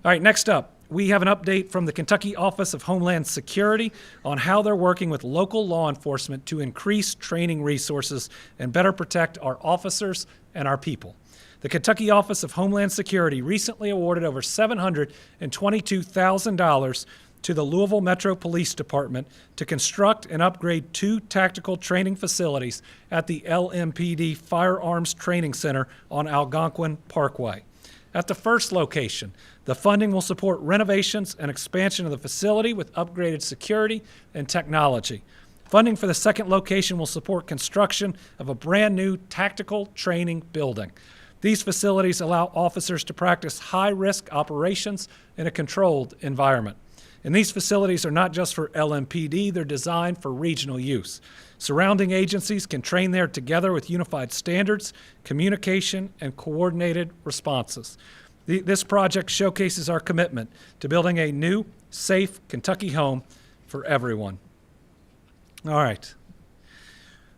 All right, next up, we have an update from the Kentucky Office of Homeland Security on how they're working with local law enforcement to increase training resources and better protect our officers and our people. The Kentucky Office of Homeland Security recently awarded over $722,000 to the Louisville Metro Police Department to construct and upgrade 2 tactical training facilities at the LMPD Firearms Training Center on Algonquin Parkway. At the first location, the funding will support renovations and expansion of the facility with upgraded security and technology. Funding for the second location will support construction of a brand new tactical training building. These facilities allow officers to practice high-risk operations in a controlled environment. And these facilities are not just for LMPD, they're designed for regional use. Surrounding agencies can train there together with unified standards, communication, and coordinated responses. This project showcases our commitment to building a new, safe Kentucky home for everyone. All right.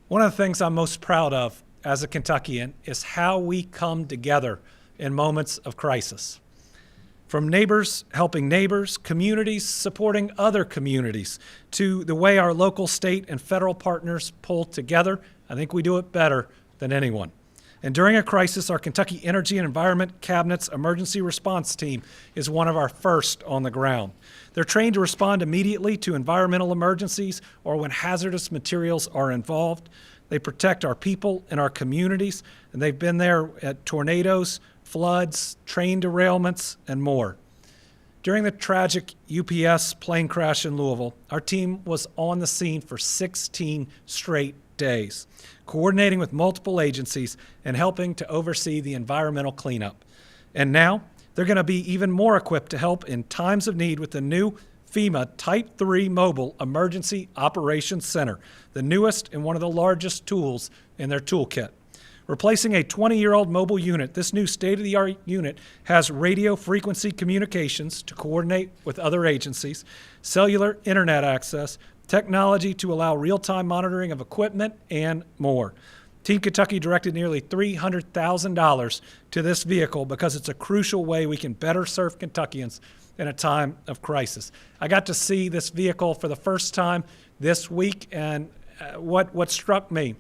One of the things I'm most proud of as a Kentuckian is how we come together in moments of crisis. From neighbors helping neighbors, communities supporting other communities, to the way our local, state, and federal partners pull together, I think we do it better than anyone. And during a crisis, our Kentucky Energy and Environment Cabinet's emergency response team is one of our first on the ground. They're trained to respond immediately to environmental emergencies or when hazardous materials are involved. They protect our people and our communities, and they've been there at tornadoes, floods, train derailments, and more. During the tragic UPS plane crash in Louisville, our team was on the scene for 16 straight days, coordinating with multiple agencies and helping to oversee the environmental cleanup. And now, they're going to be even more equipped to help in times of need with the new FEMA Type 3 Mobile Emergency Operations Center, the newest and one of the largest tools in their toolkit. Replacing a 20-year-old mobile unit, this new state-of-the-art unit has radio frequency communications to coordinate with other agencies, cellular internet access, technology to allow real-time monitoring of equipment, and more. Team Kentucky directed nearly $300,000 to this vehicle because it's a crucial way we can better serve Kentuckians in a time of crisis. I got to see this vehicle for the first time this week, and what struck me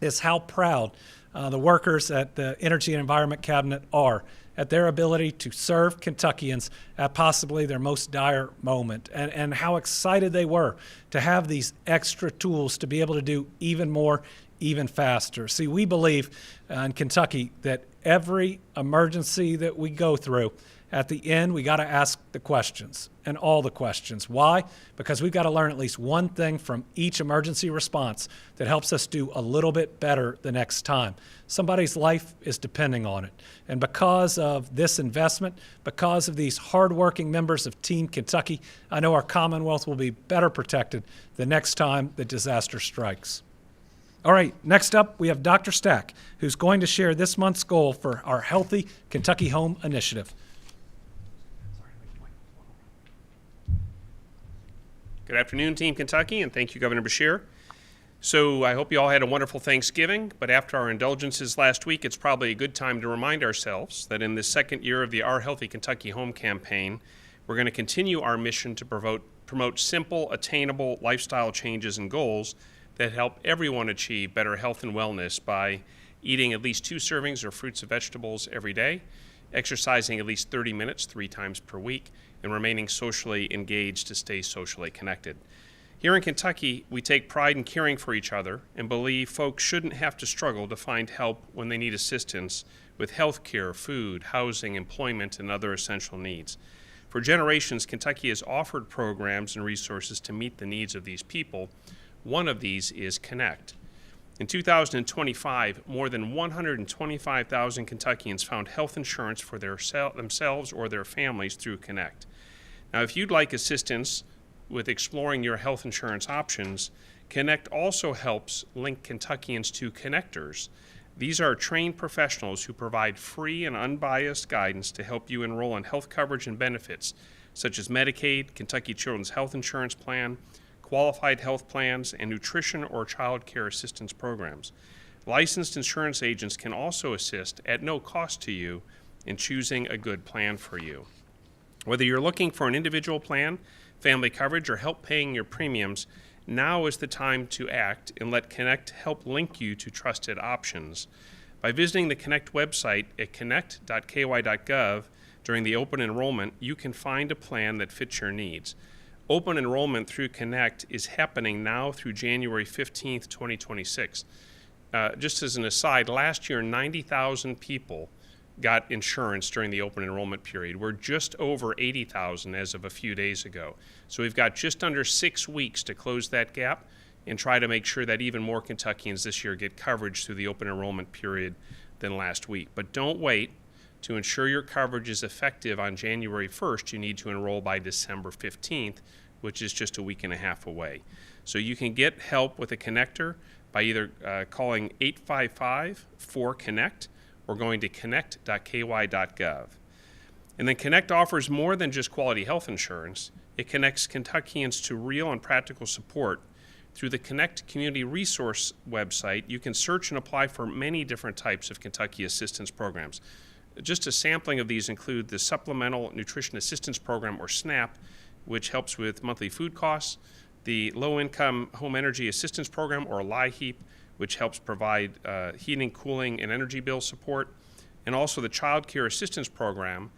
is how proud the workers at the Energy and Environment Cabinet are at their ability to serve Kentuckians at possibly their most dire moment, and how excited they were to have these extra tools to be able to do even more, even faster. See, we believe in Kentucky that every emergency that we go through, at the end, we got to ask the questions, and all the questions. Why? Because we've got to learn at least one thing from each emergency response that helps us do a little bit better the next time. Somebody's life is depending on it. And because of this investment, because of these hardworking members of Team Kentucky, I know our Commonwealth will be better protected the next time the disaster strikes. All right, next up, we have Dr. Stack, who's going to share this month's goal for our Healthy Kentucky Home Initiative. Good afternoon, Team Kentucky, and thank you, Governor Beshear. So I hope you all had a wonderful Thanksgiving, but after our indulgences last week, it's probably a good time to remind ourselves that in this second year of the Our Healthy Kentucky Home campaign, we're going to continue our mission to promote simple, attainable lifestyle changes and goals that help everyone achieve better health and wellness by eating at least 2 servings of fruits and vegetables every day, exercising at least 30 minutes 3 times per week, and remaining socially engaged to stay socially connected. Here in Kentucky, we take pride in caring for each other and believe folks shouldn't have to struggle to find help when they need assistance with health care, food, housing, employment, and other essential needs. For generations, Kentucky has offered programs and resources to meet the needs of these people. One of these is Connect. In 2025, more than 125,000 Kentuckians found health insurance for themselves or their families through Connect. Now, if you'd like assistance with exploring your health insurance options, Connect also helps link Kentuckians to connectors. These are trained professionals who provide free and unbiased guidance to help you enroll in health coverage and benefits, such as Medicaid, Kentucky Children's Health Insurance Plan, qualified health plans, and nutrition or child care assistance programs. Licensed insurance agents can also assist at no cost to you in choosing a good plan for you. Whether you're looking for an individual plan, family coverage, or help paying your premiums, now is the time to act and let Connect help link you to trusted options. By visiting the Connect website at connect.ky.gov during the open enrollment, you can find a plan that fits your needs. Open enrollment through Connect is happening now through January 15th, 2026. Just as an aside, last year 90,000 people got insurance during the open enrollment period. We're just over 80,000 as of a few days ago. So we've got just under 6 weeks to close that gap and try to make sure that even more Kentuckians this year get coverage through the open enrollment period than last week. But don't wait. To ensure your coverage is effective on January 1st, you need to enroll by December 15th, which is just a week and a half away. So you can get help with a connector by either calling 855-4CONNECT or going to connect.ky.gov. And then Connect offers more than just quality health insurance. It connects Kentuckians to real and practical support. Through the Connect Community Resource website, you can search and apply for many different types of Kentucky assistance programs. Just a sampling of these include the Supplemental Nutrition Assistance Program, or SNAP, which helps with monthly food costs, the Low-Income Home Energy Assistance Program, or LIHEAP, which helps provide heating, cooling, and energy bill support, and also the Child Care Assistance Program,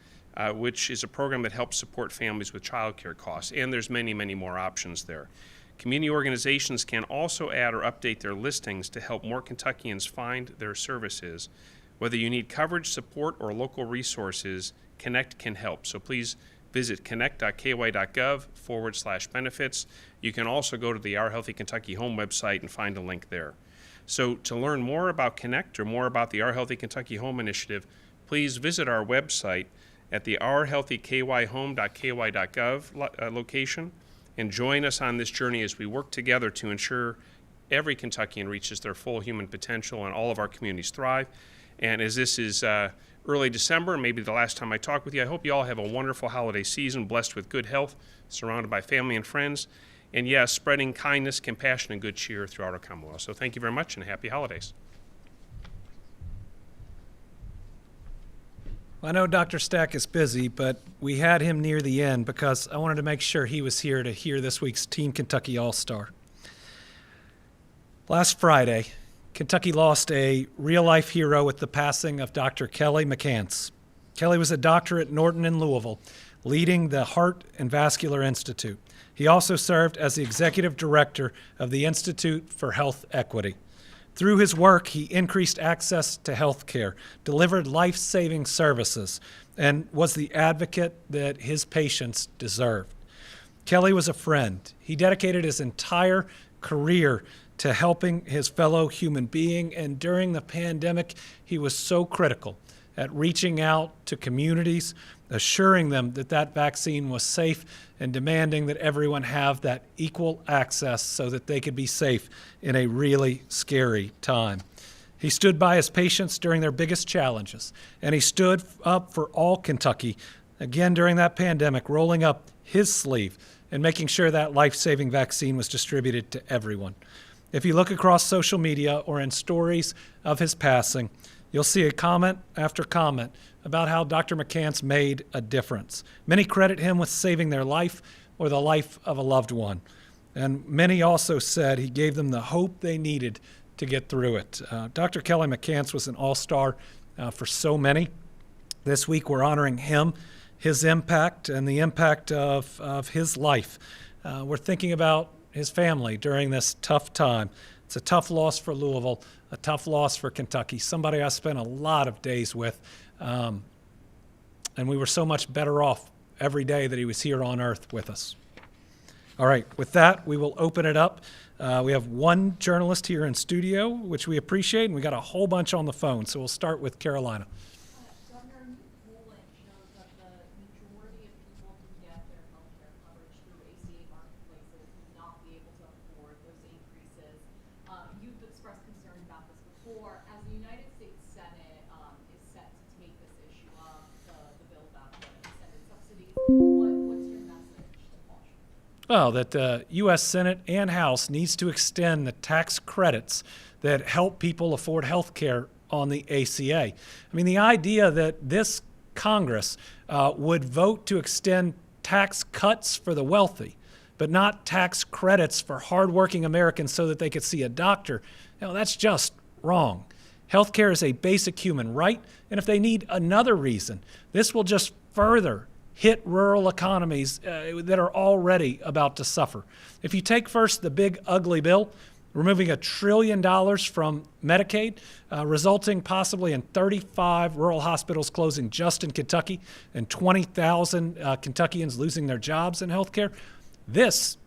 which is a program that helps support families with child care costs, and there's many, many more options there. Community organizations can also add or update their listings to help more Kentuckians find their services. Whether you need coverage, support, or local resources, Connect can help. So please visit connect.ky.gov/benefits. You can also go to the Our Healthy Kentucky Home website and find a link there. So to learn more about Connect or more about the Our Healthy Kentucky Home initiative, please visit our website at the ourhealthykyhome.ky.gov location and join us on this journey as we work together to ensure every Kentuckian reaches their full human potential and all of our communities thrive. And as this is early December, maybe the last time I talk with you, I hope you all have a wonderful holiday season, blessed with good health, surrounded by family and friends, and yes, spreading kindness, compassion, and good cheer throughout our Commonwealth. So thank you very much and happy holidays. I know Dr. Stack is busy, but we had him near the end because I wanted to make sure he was here to hear this week's Team Kentucky All-Star. Last Friday, Kentucky lost a real-life hero with the passing of Dr. Kelly McCants. Kelly was a doctor at Norton in Louisville, leading the Heart and Vascular Institute. He also served as the executive director of the Institute for Health Equity. Through his work, he increased access to health care, delivered life-saving services, and was the advocate that his patients deserved. Kelly was a friend. He dedicated his entire career to helping his fellow human being, and during the pandemic, he was so critical at reaching out to communities, assuring them that that vaccine was safe, and demanding that everyone have that equal access so that they could be safe in a really scary time. He stood by his patients during their biggest challenges, and he stood up for all Kentucky, again during that pandemic, rolling up his sleeve and making sure that life-saving vaccine was distributed to everyone. If you look across social media or in stories of his passing, you'll see a comment after comment about how Dr. McCants made a difference. Many credit him with saving their life or the life of a loved one. And many also said he gave them the hope they needed to get through it. Dr. Kelly McCants was an all-star for so many. This week we're honoring him, his impact, and the impact of his life. We're thinking about his family during this tough time. It's a tough loss for Louisville, a tough loss for Kentucky, somebody I spent a lot of days with, and we were so much better off every day that he was here on earth with us. All right, with that, we will open it up. We have one journalist here in studio, which we appreciate, and we got a whole bunch on the phone, so we'll start with Carolina. You've expressed concern about this before. As the United Well, that the U.S. Senate and House needs to extend the tax credits that help people afford health care on the ACA. I mean, the idea that this Congress would vote to extend tax cuts for the wealthy, but not tax credits for hardworking Americans so that they could see a doctor, that's just wrong. Healthcare is a basic human right, and if they need another reason, this will just further hit rural economies that are already about to suffer. If you take first the big ugly bill, removing $1 trillion from Medicaid, resulting possibly in 35 rural hospitals closing just in Kentucky and 20,000 Kentuckians losing their jobs in healthcare, this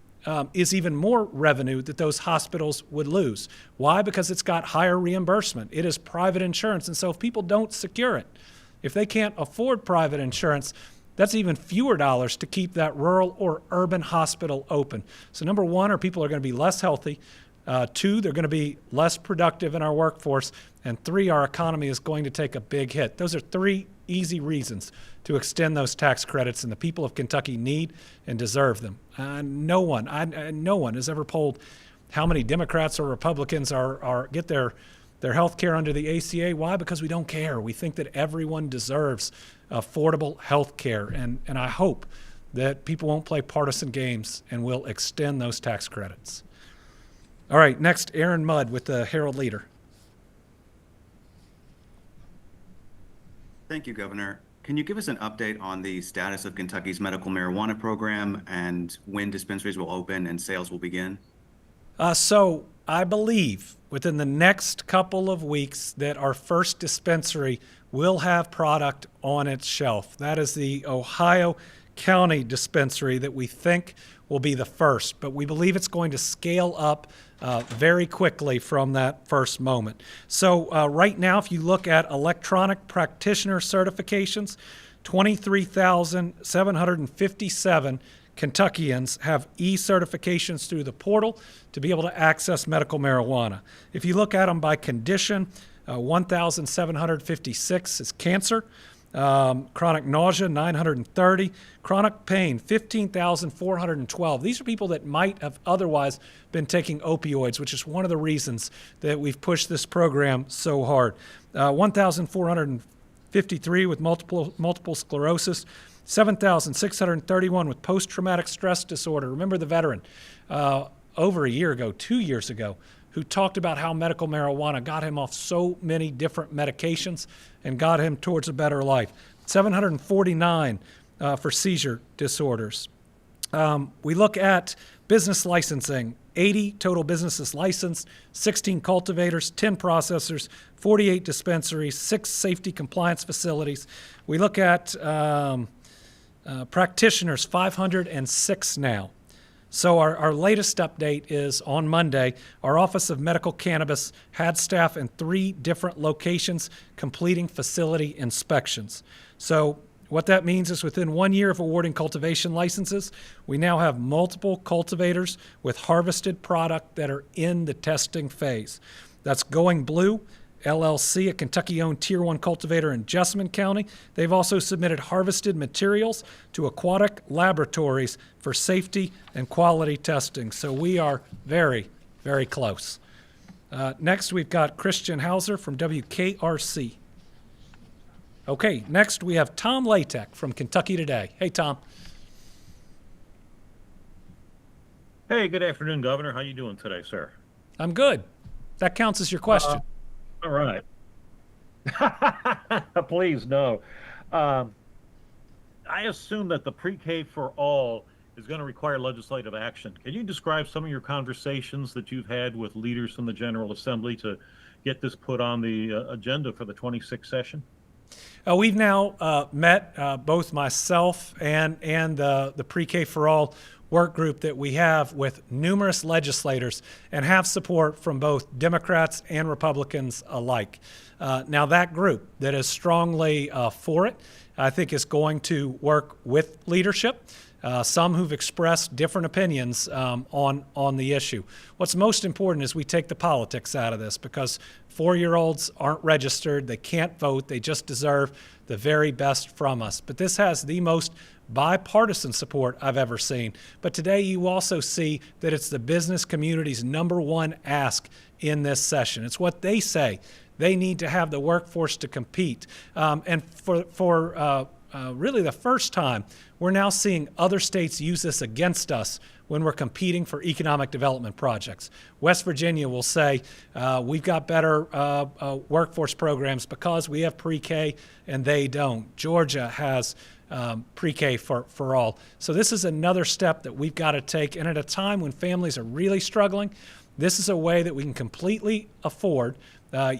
is even more revenue that those hospitals would lose. Why? Because it's got higher reimbursement. It is private insurance, and so if people don't secure it, if they can't afford private insurance, that's even fewer dollars to keep that rural or urban hospital open. So number one, our people are going to be less healthy. Two, they're going to be less productive in our workforce. And three, our economy is going to take a big hit. Those are three easy reasons to extend those tax credits, and the people of Kentucky need and deserve them. No one has ever polled how many Democrats or Republicans get their health care under the ACA. Why? Because we don't care. We think that everyone deserves affordable health care, and I hope that people won't play partisan games and will extend those tax credits. All right, next, Aaron Mudd with the Herald Leader. Thank you, Governor. Can you give us an update on the status of Kentucky's medical marijuana program and when dispensaries will open and sales will begin? So I believe within the next couple of weeks that our first dispensary will have product on its shelf. That is the Ohio County dispensary that we think will be the first, but we believe it's going to scale up very quickly from that first moment. So right now, if you look at electronic practitioner certifications, 23,757 Kentuckians have e-certifications through the portal to be able to access medical marijuana. If you look at them by condition, 1,756 is cancer, chronic nausea, 930, chronic pain, 15,412. These are people that might have otherwise been taking opioids, which is one of the reasons that we've pushed this program so hard. 1,453 with multiple sclerosis, 7,631 with post-traumatic stress disorder. Remember the veteran over a year ago, 2 years ago, who talked about how medical marijuana got him off so many different medications and got him towards a better life. 749 for seizure disorders. We look at business licensing, 80 total businesses licensed, 16 cultivators, 10 processors, 48 dispensaries, 6 safety compliance facilities. We look at practitioners, 506 now. So our latest update is on Monday. Our Office of Medical Cannabis had staff in 3 different locations completing facility inspections. So what that means is within 1 year of awarding cultivation licenses, we now have multiple cultivators with harvested product that are in the testing phase. That's Going Blue LLC, a Kentucky-owned Tier 1 cultivator in Jessamine County. They've also submitted harvested materials to aquatic laboratories for safety and quality testing. So we are very, very close. Next, we've got Christian Hauser from WKRC. Okay, next we have Tom Latek from Kentucky Today. Hey, Tom. Hey, good afternoon, Governor. How you doing today, sir? I'm good. That counts as your question. All right. Please, no. I assume that the pre-K for all is going to require legislative action. Can you describe some of your conversations that you've had with leaders from the General Assembly to get this put on the agenda for the 26th session? We've now met, both myself and the pre-K for all work group that we have with numerous legislators and have support from both Democrats and Republicans alike. Now that group that is strongly for it I think is going to work with leadership. Some who've expressed different opinions on the issue. What's most important is we take the politics out of this, because 4-year-olds aren't registered, they can't vote, they just deserve the very best from us. But this has the most bipartisan support I've ever seen. But today you also see that it's the business community's #1 ask in this session. It's what they say. They need to have the workforce to compete. And for really the first time, we're now seeing other states use this against us when we're competing for economic development projects. West Virginia will say, we've got better workforce programs because we have pre-K and they don't. Georgia has pre-K for all. So this is another step that we've got to take. And at a time when families are really struggling, this is a way that we can completely afford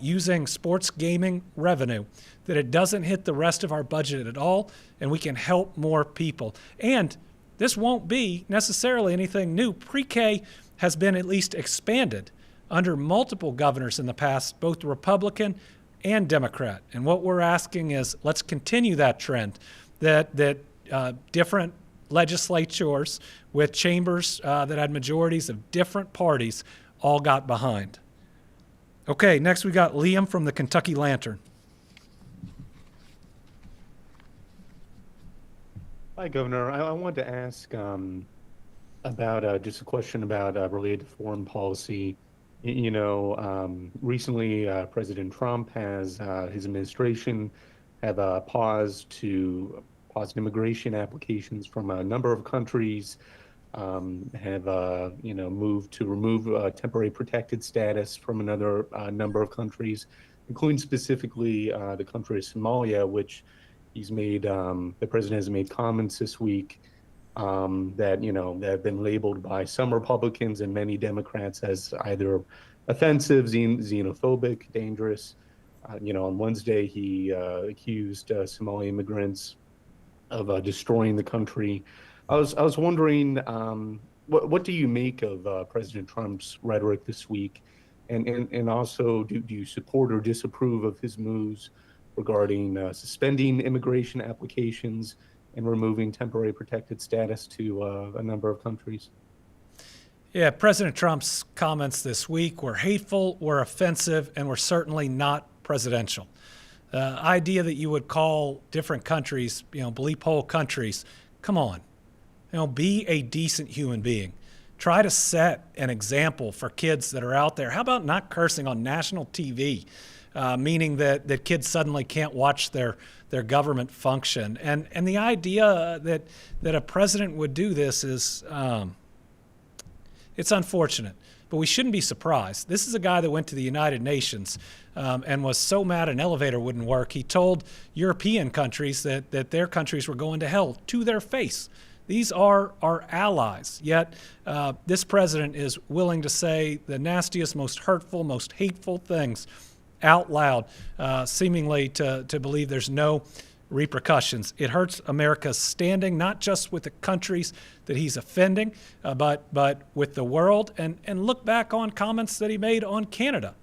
using sports gaming revenue, that it doesn't hit the rest of our budget at all, and we can help more people. And this won't be necessarily anything new. Pre-K has been at least expanded under multiple governors in the past, both Republican and Democrat. And what we're asking is, let's continue that trend, that different legislatures with chambers that had majorities of different parties all got behind. Okay, next we got Liam from the Kentucky Lantern. Hi, Governor. I wanted to ask about just a question about related to foreign policy. Recently President Trump has his administration have paused immigration applications from a number of countries, have moved to remove temporary protected status from another number of countries, including specifically the country of Somalia, which he's made, the president has made comments this week that have been labeled by some Republicans and many Democrats as either offensive, xenophobic, dangerous. On Wednesday, he accused Somali immigrants of destroying the country. I was wondering, what do you make of President Trump's rhetoric this week, and also do you support or disapprove of his moves regarding suspending immigration applications and removing temporary protected status to a number of countries? Yeah, President Trump's comments this week were hateful, were offensive, and were certainly not presidential. The idea that you would call different countries, bleep hole countries, come on. Be a decent human being. Try to set an example for kids that are out there. How about not cursing on national TV? Meaning that kids suddenly can't watch their government function. And the idea that a president would do this is, it's unfortunate, but we shouldn't be surprised. This is a guy that went to the United Nations and was so mad an elevator wouldn't work. He told European countries that their countries were going to hell to their face. These are our allies, yet this president is willing to say the nastiest, most hurtful, most hateful things out loud, seemingly to believe there's no repercussions. It hurts America's standing, not just with the countries that he's offending, but with the world. And look back on comments that he made on Canada,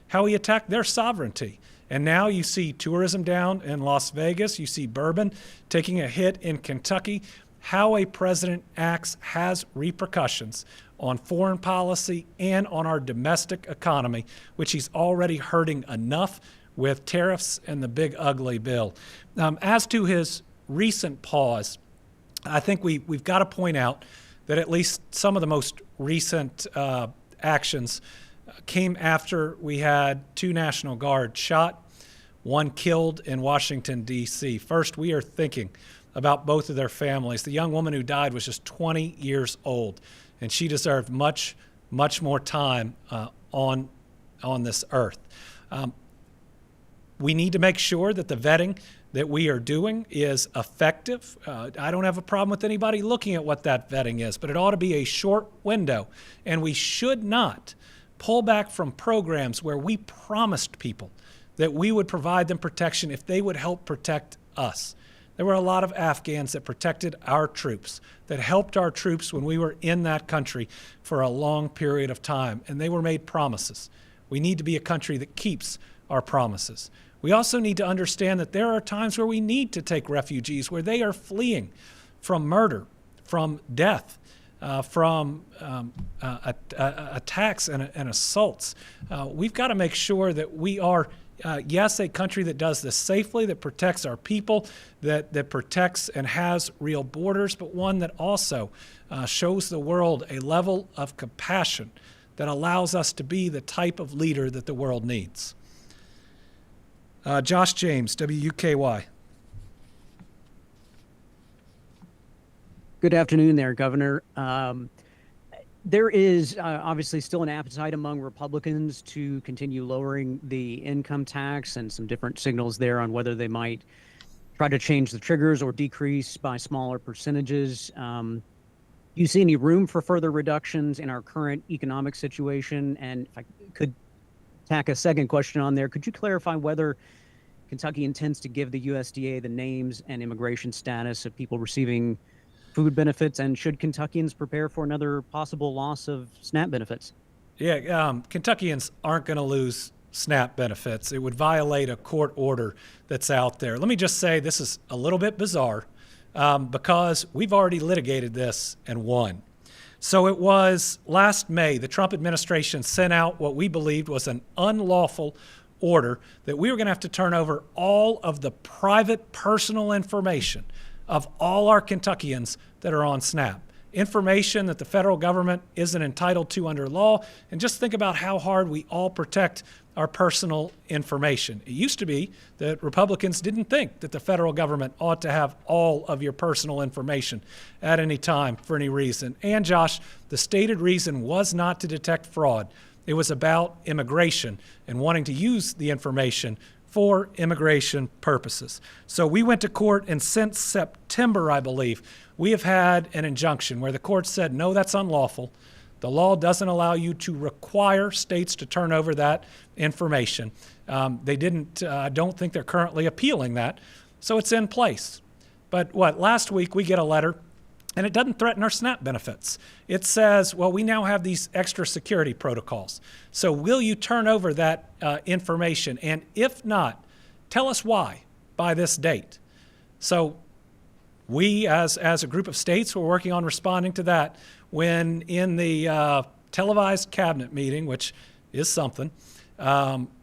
how he attacked their sovereignty. And now you see tourism down in Las Vegas, you see bourbon taking a hit in Kentucky. How a president acts has repercussions on foreign policy and on our domestic economy, which he's already hurting enough with tariffs and the big ugly bill. As to his recent pause, I think we've got to point out that at least some of the most recent actions came after we had 2 National Guard shot, 1 killed in Washington, D.C. First, we are thinking about both of their families. The young woman who died was just 20 years old, and she deserved much, much more time on this earth. We need to make sure that the vetting that we are doing is effective. I don't have a problem with anybody looking at what that vetting is, but it ought to be a short window, and we should not pull back from programs where we promised people that we would provide them protection if they would help protect us. There were a lot of Afghans that protected our troops, that helped our troops when we were in that country for a long period of time, and they were made promises. We need to be a country that keeps our promises. We also need to understand that there are times where we need to take refugees, where they are fleeing from murder, from death, from attacks and assaults. We've got to make sure that we are, yes, a country that does this safely, that protects our people, that protects and has real borders, but one that also shows the world a level of compassion that allows us to be the type of leader that the world needs. Josh James, WUKY. Good afternoon there, Governor. There is obviously still an appetite among Republicans to continue lowering the income tax, and some different signals there on whether they might try to change the triggers or decrease by smaller percentages. Do you see any room for further reductions in our current economic situation? And if I could tack a second question on there, could you clarify whether Kentucky intends to give the USDA the names and immigration status of people receiving food benefits, and should Kentuckians prepare for another possible loss of SNAP benefits? Yeah, Kentuckians aren't going to lose SNAP benefits. It would violate a court order that's out there. Let me just say this is a little bit bizarre because we've already litigated this and won. So it was last May, the Trump administration sent out what we believed was an unlawful order that we were going to have to turn over all of the private personal information of all our Kentuckians that are on SNAP. Information that the federal government isn't entitled to under law. And just think about how hard we all protect our personal information. It used to be that Republicans didn't think that the federal government ought to have all of your personal information at any time for any reason. And Josh, the stated reason was not to detect fraud. It was about immigration and wanting to use the information for immigration purposes. So we went to court, and since September, I believe, we have had an injunction where the court said, no, that's unlawful. The law doesn't allow you to require states to turn over that information. They didn't, I don't think they're currently appealing that, so it's in place. But last week we get a letter, and it doesn't threaten our SNAP benefits. It says, well, we now have these extra security protocols. So will you turn over that information? And if not, tell us why by this date. So we, as a group of states, were working on responding to that when in the televised cabinet meeting, which is something,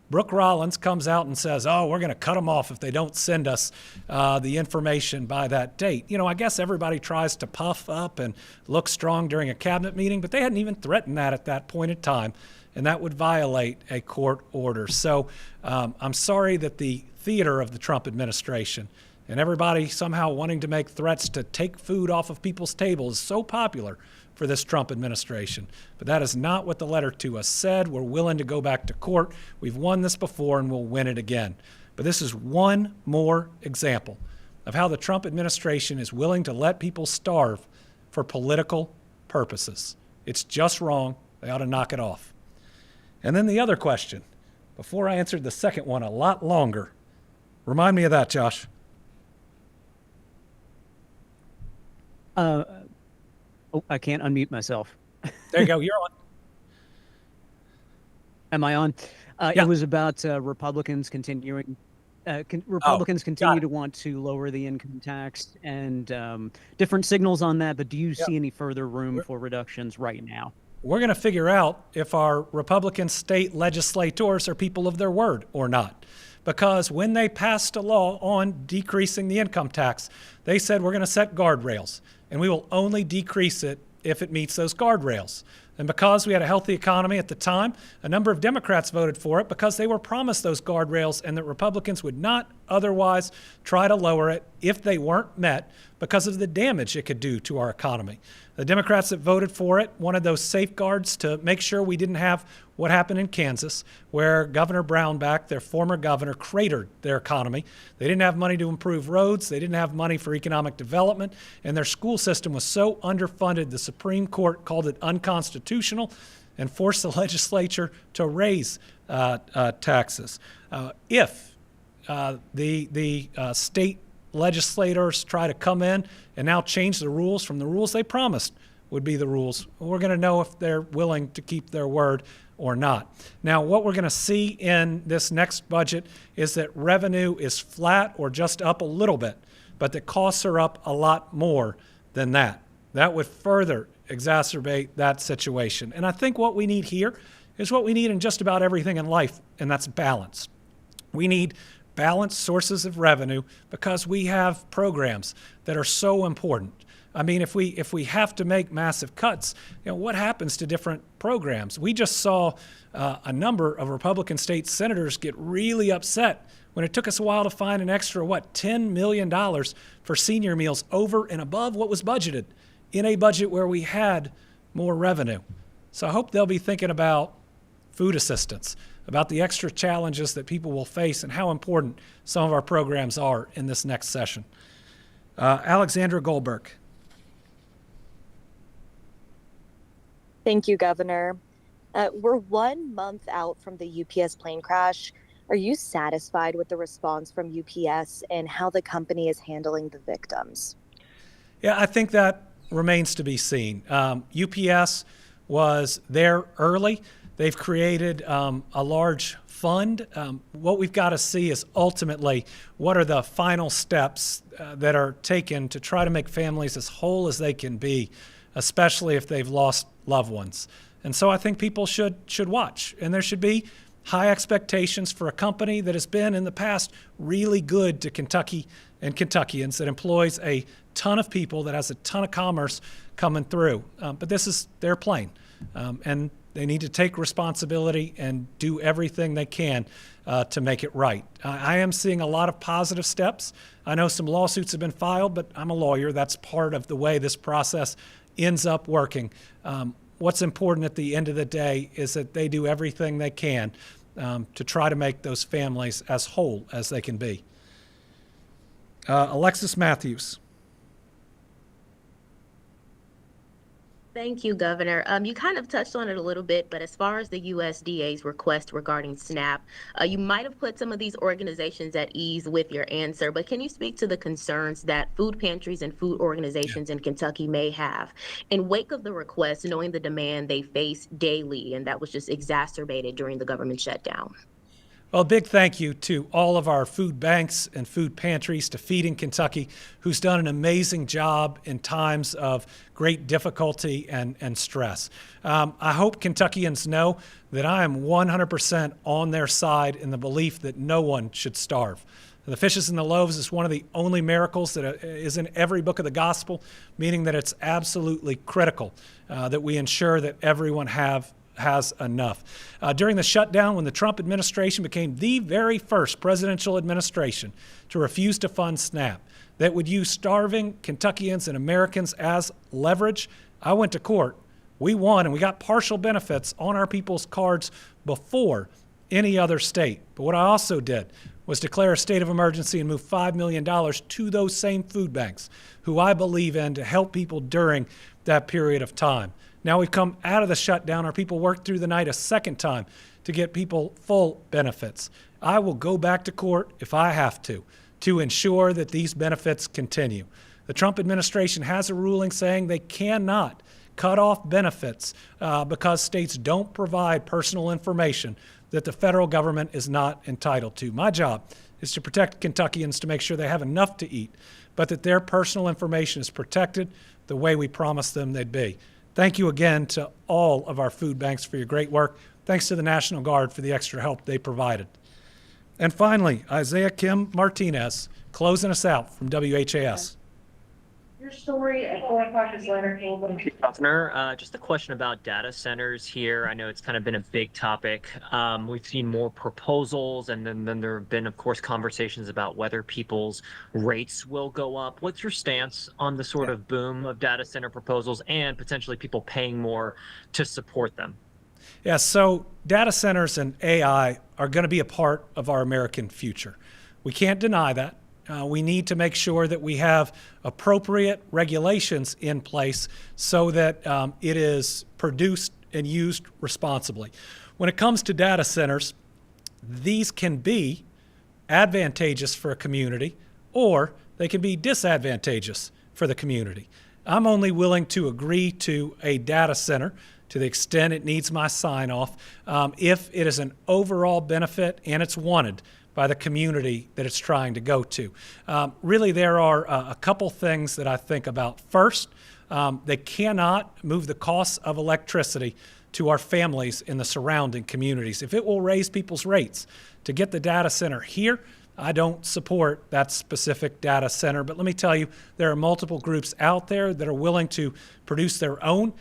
Brooke Rollins comes out and says, oh, we're going to cut them off if they don't send us the information by that date. You know, I guess everybody tries to puff up and look strong during a cabinet meeting, but they hadn't even threatened that at that point in time, and that would violate a court order. So I'm sorry that the theater of the Trump administration and everybody somehow wanting to make threats to take food off of people's tables is so popular for this Trump administration. But that is not what the letter to us said. We're willing to go back to court. We've won this before, and we'll win it again. But this is one more example of how the Trump administration is willing to let people starve for political purposes. It's just wrong. They ought to knock it off. And then the other question, before I answered the second one a lot longer, remind me of that, Josh. Oh, I can't unmute myself. There you go. You're on. Am I on? Yeah. It was about Republicans continuing. Republicans continue to want to lower the income tax, and different signals on that. But do you see any further room for reductions right now? We're going to figure out if our Republican state legislators are people of their word or not. Because when they passed a law on decreasing the income tax, they said we're going to set guardrails, and we will only decrease it if it meets those guardrails. And because we had a healthy economy at the time, a number of Democrats voted for it because they were promised those guardrails and that Republicans would not otherwise try to lower it if they weren't met because of the damage it could do to our economy. The Democrats that voted for it wanted those safeguards to make sure we didn't have what happened in Kansas, where Governor Brownback, their former governor, cratered their economy. They didn't have money to improve roads. They didn't have money for economic development. And their school system was so underfunded, the Supreme Court called it unconstitutional and forced the legislature to raise taxes. If the state legislators try to come in and now change the rules from the rules they promised would be the rules, we're going to know if they're willing to keep their word or not. Now, what we're going to see in this next budget is that revenue is flat or just up a little bit, but the costs are up a lot more than that. That would further exacerbate that situation. And I think what we need here is what we need in just about everything in life, and that's balance. We need balanced sources of revenue because we have programs that are so important. I mean, if we have to make massive cuts, what happens to different programs? We just saw a number of Republican state senators get really upset when it took us a while to find an extra, $10 million for senior meals over and above what was budgeted in a budget where we had more revenue. So I hope they'll be thinking about food assistance, about the extra challenges that people will face and how important some of our programs are in this next session. Alexandra Goldberg. Thank you, Governor. We're 1 month out from the UPS plane crash. Are you satisfied with the response from UPS and how the company is handling the victims? Yeah, I think that remains to be seen. UPS was there early. They've created a large fund. What we've got to see is ultimately what are the final steps that are taken to try to make families as whole as they can be, especially if they've lost loved ones. And so I think people should watch, and there should be high expectations for a company that has been in the past really good to Kentucky and Kentuckians, that employs a ton of people, that has a ton of commerce coming through. But this is their plane, and they need to take responsibility and do everything they can to make it right. I am seeing a lot of positive steps. I know some lawsuits have been filed, but I'm a lawyer. That's part of the way this process ends up working. What's important at the end of the day is that they do everything they can to try to make those families as whole as they can be. Alexis Matthews. Thank you, Governor. You kind of touched on it a little bit, but as far as the USDA's request regarding SNAP, you might have put some of these organizations at ease with your answer, but can you speak to the concerns that food pantries and food organizations in Kentucky may have in wake of the request, knowing the demand they face daily, and that was just exacerbated during the government shutdown? Well, a big thank you to all of our food banks and food pantries, to Feeding Kentucky, who's done an amazing job in times of great difficulty and stress. I hope Kentuckians know that I am 100% on their side in the belief that no one should starve. The fishes and the loaves is one of the only miracles that is in every book of the gospel, meaning that it's absolutely critical that we ensure that everyone has enough. During the shutdown, when the Trump administration became the very first presidential administration to refuse to fund SNAP, that would use starving Kentuckians and Americans as leverage, I went to court. We won, and we got partial benefits on our people's cards before any other state. But what I also did was declare a state of emergency and move $5 million to those same food banks, who I believe in, to help people during that period of time. Now we've come out of the shutdown. Our people worked through the night a second time to get people full benefits. I will go back to court if I have to ensure that these benefits continue. The Trump administration has a ruling saying they cannot cut off benefits because states don't provide personal information that the federal government is not entitled to. My job is to protect Kentuckians, to make sure they have enough to eat, but that their personal information is protected the way we promised them they'd be. Thank you again to all of our food banks for your great work. Thanks to the National Guard for the extra help they provided. And finally, Isaiah Kim Martinez, closing us out from WHAS. Your story at 4 o'clock is Leonard Hamilton. Governor, just a question about data centers here. I know it's kind of been a big topic. We've seen more proposals, and then there have been, of course, conversations about whether people's rates will go up. What's your stance on the sort of boom of data center proposals and potentially people paying more to support them? Yeah, so data centers and AI are going to be a part of our American future. We can't deny that. We need to make sure that we have appropriate regulations in place so that it is produced and used responsibly. When it comes to data centers, these can be advantageous for a community, or they can be disadvantageous for the community. I'm only willing to agree to a data center to the extent it needs my sign off, if it is an overall benefit and it's wanted by the community that it's trying to go to. Really, there are a couple things that I think about. First, they cannot move the costs of electricity to our families in the surrounding communities. If it will raise people's rates to get the data center here, I don't support that specific data center. But let me tell you, there are multiple groups out there that are willing to produce their own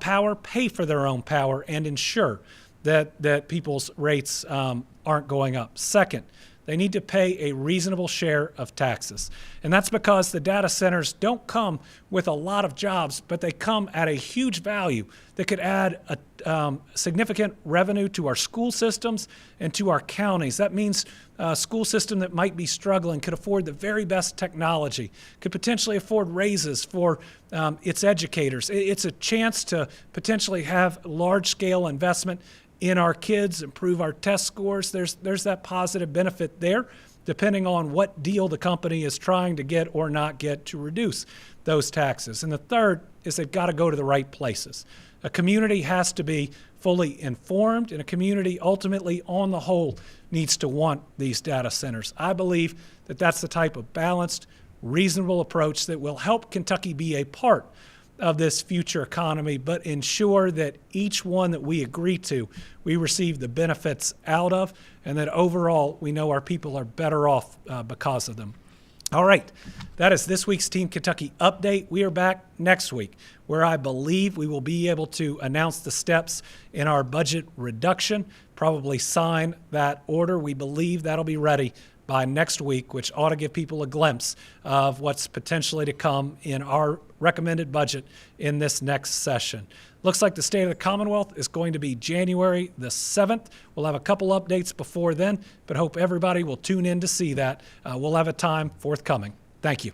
power, pay for their own power, and ensure that people's rates aren't going up. Second, they need to pay a reasonable share of taxes. And that's because the data centers don't come with a lot of jobs, but they come at a huge value that could add a significant revenue to our school systems and to our counties. That means a school system that might be struggling could afford the very best technology, could potentially afford raises for its educators. It's a chance to potentially have large-scale investment in our kids, improve our test scores. There's that positive benefit there, depending on what deal the company is trying to get or not get to reduce those taxes. And the third is they've got to go to the right places. A community has to be fully informed, and a community ultimately, on the whole, needs to want these data centers. I believe that that's the type of balanced, reasonable approach that will help Kentucky be a part of this future economy, but ensure that each one that we agree to, we receive the benefits out of, and that overall we know our people are better off because of them. All right, that is this week's Team Kentucky update. We are back next week, where I believe we will be able to announce the steps in our budget reduction, probably sign that order. We believe that'll be ready by next week, which ought to give people a glimpse of what's potentially to come in our recommended budget in this next session. Looks like the State of the Commonwealth is going to be January the 7th. We'll have a couple updates before then, but hope everybody will tune in to see that. We'll have a time forthcoming. Thank you.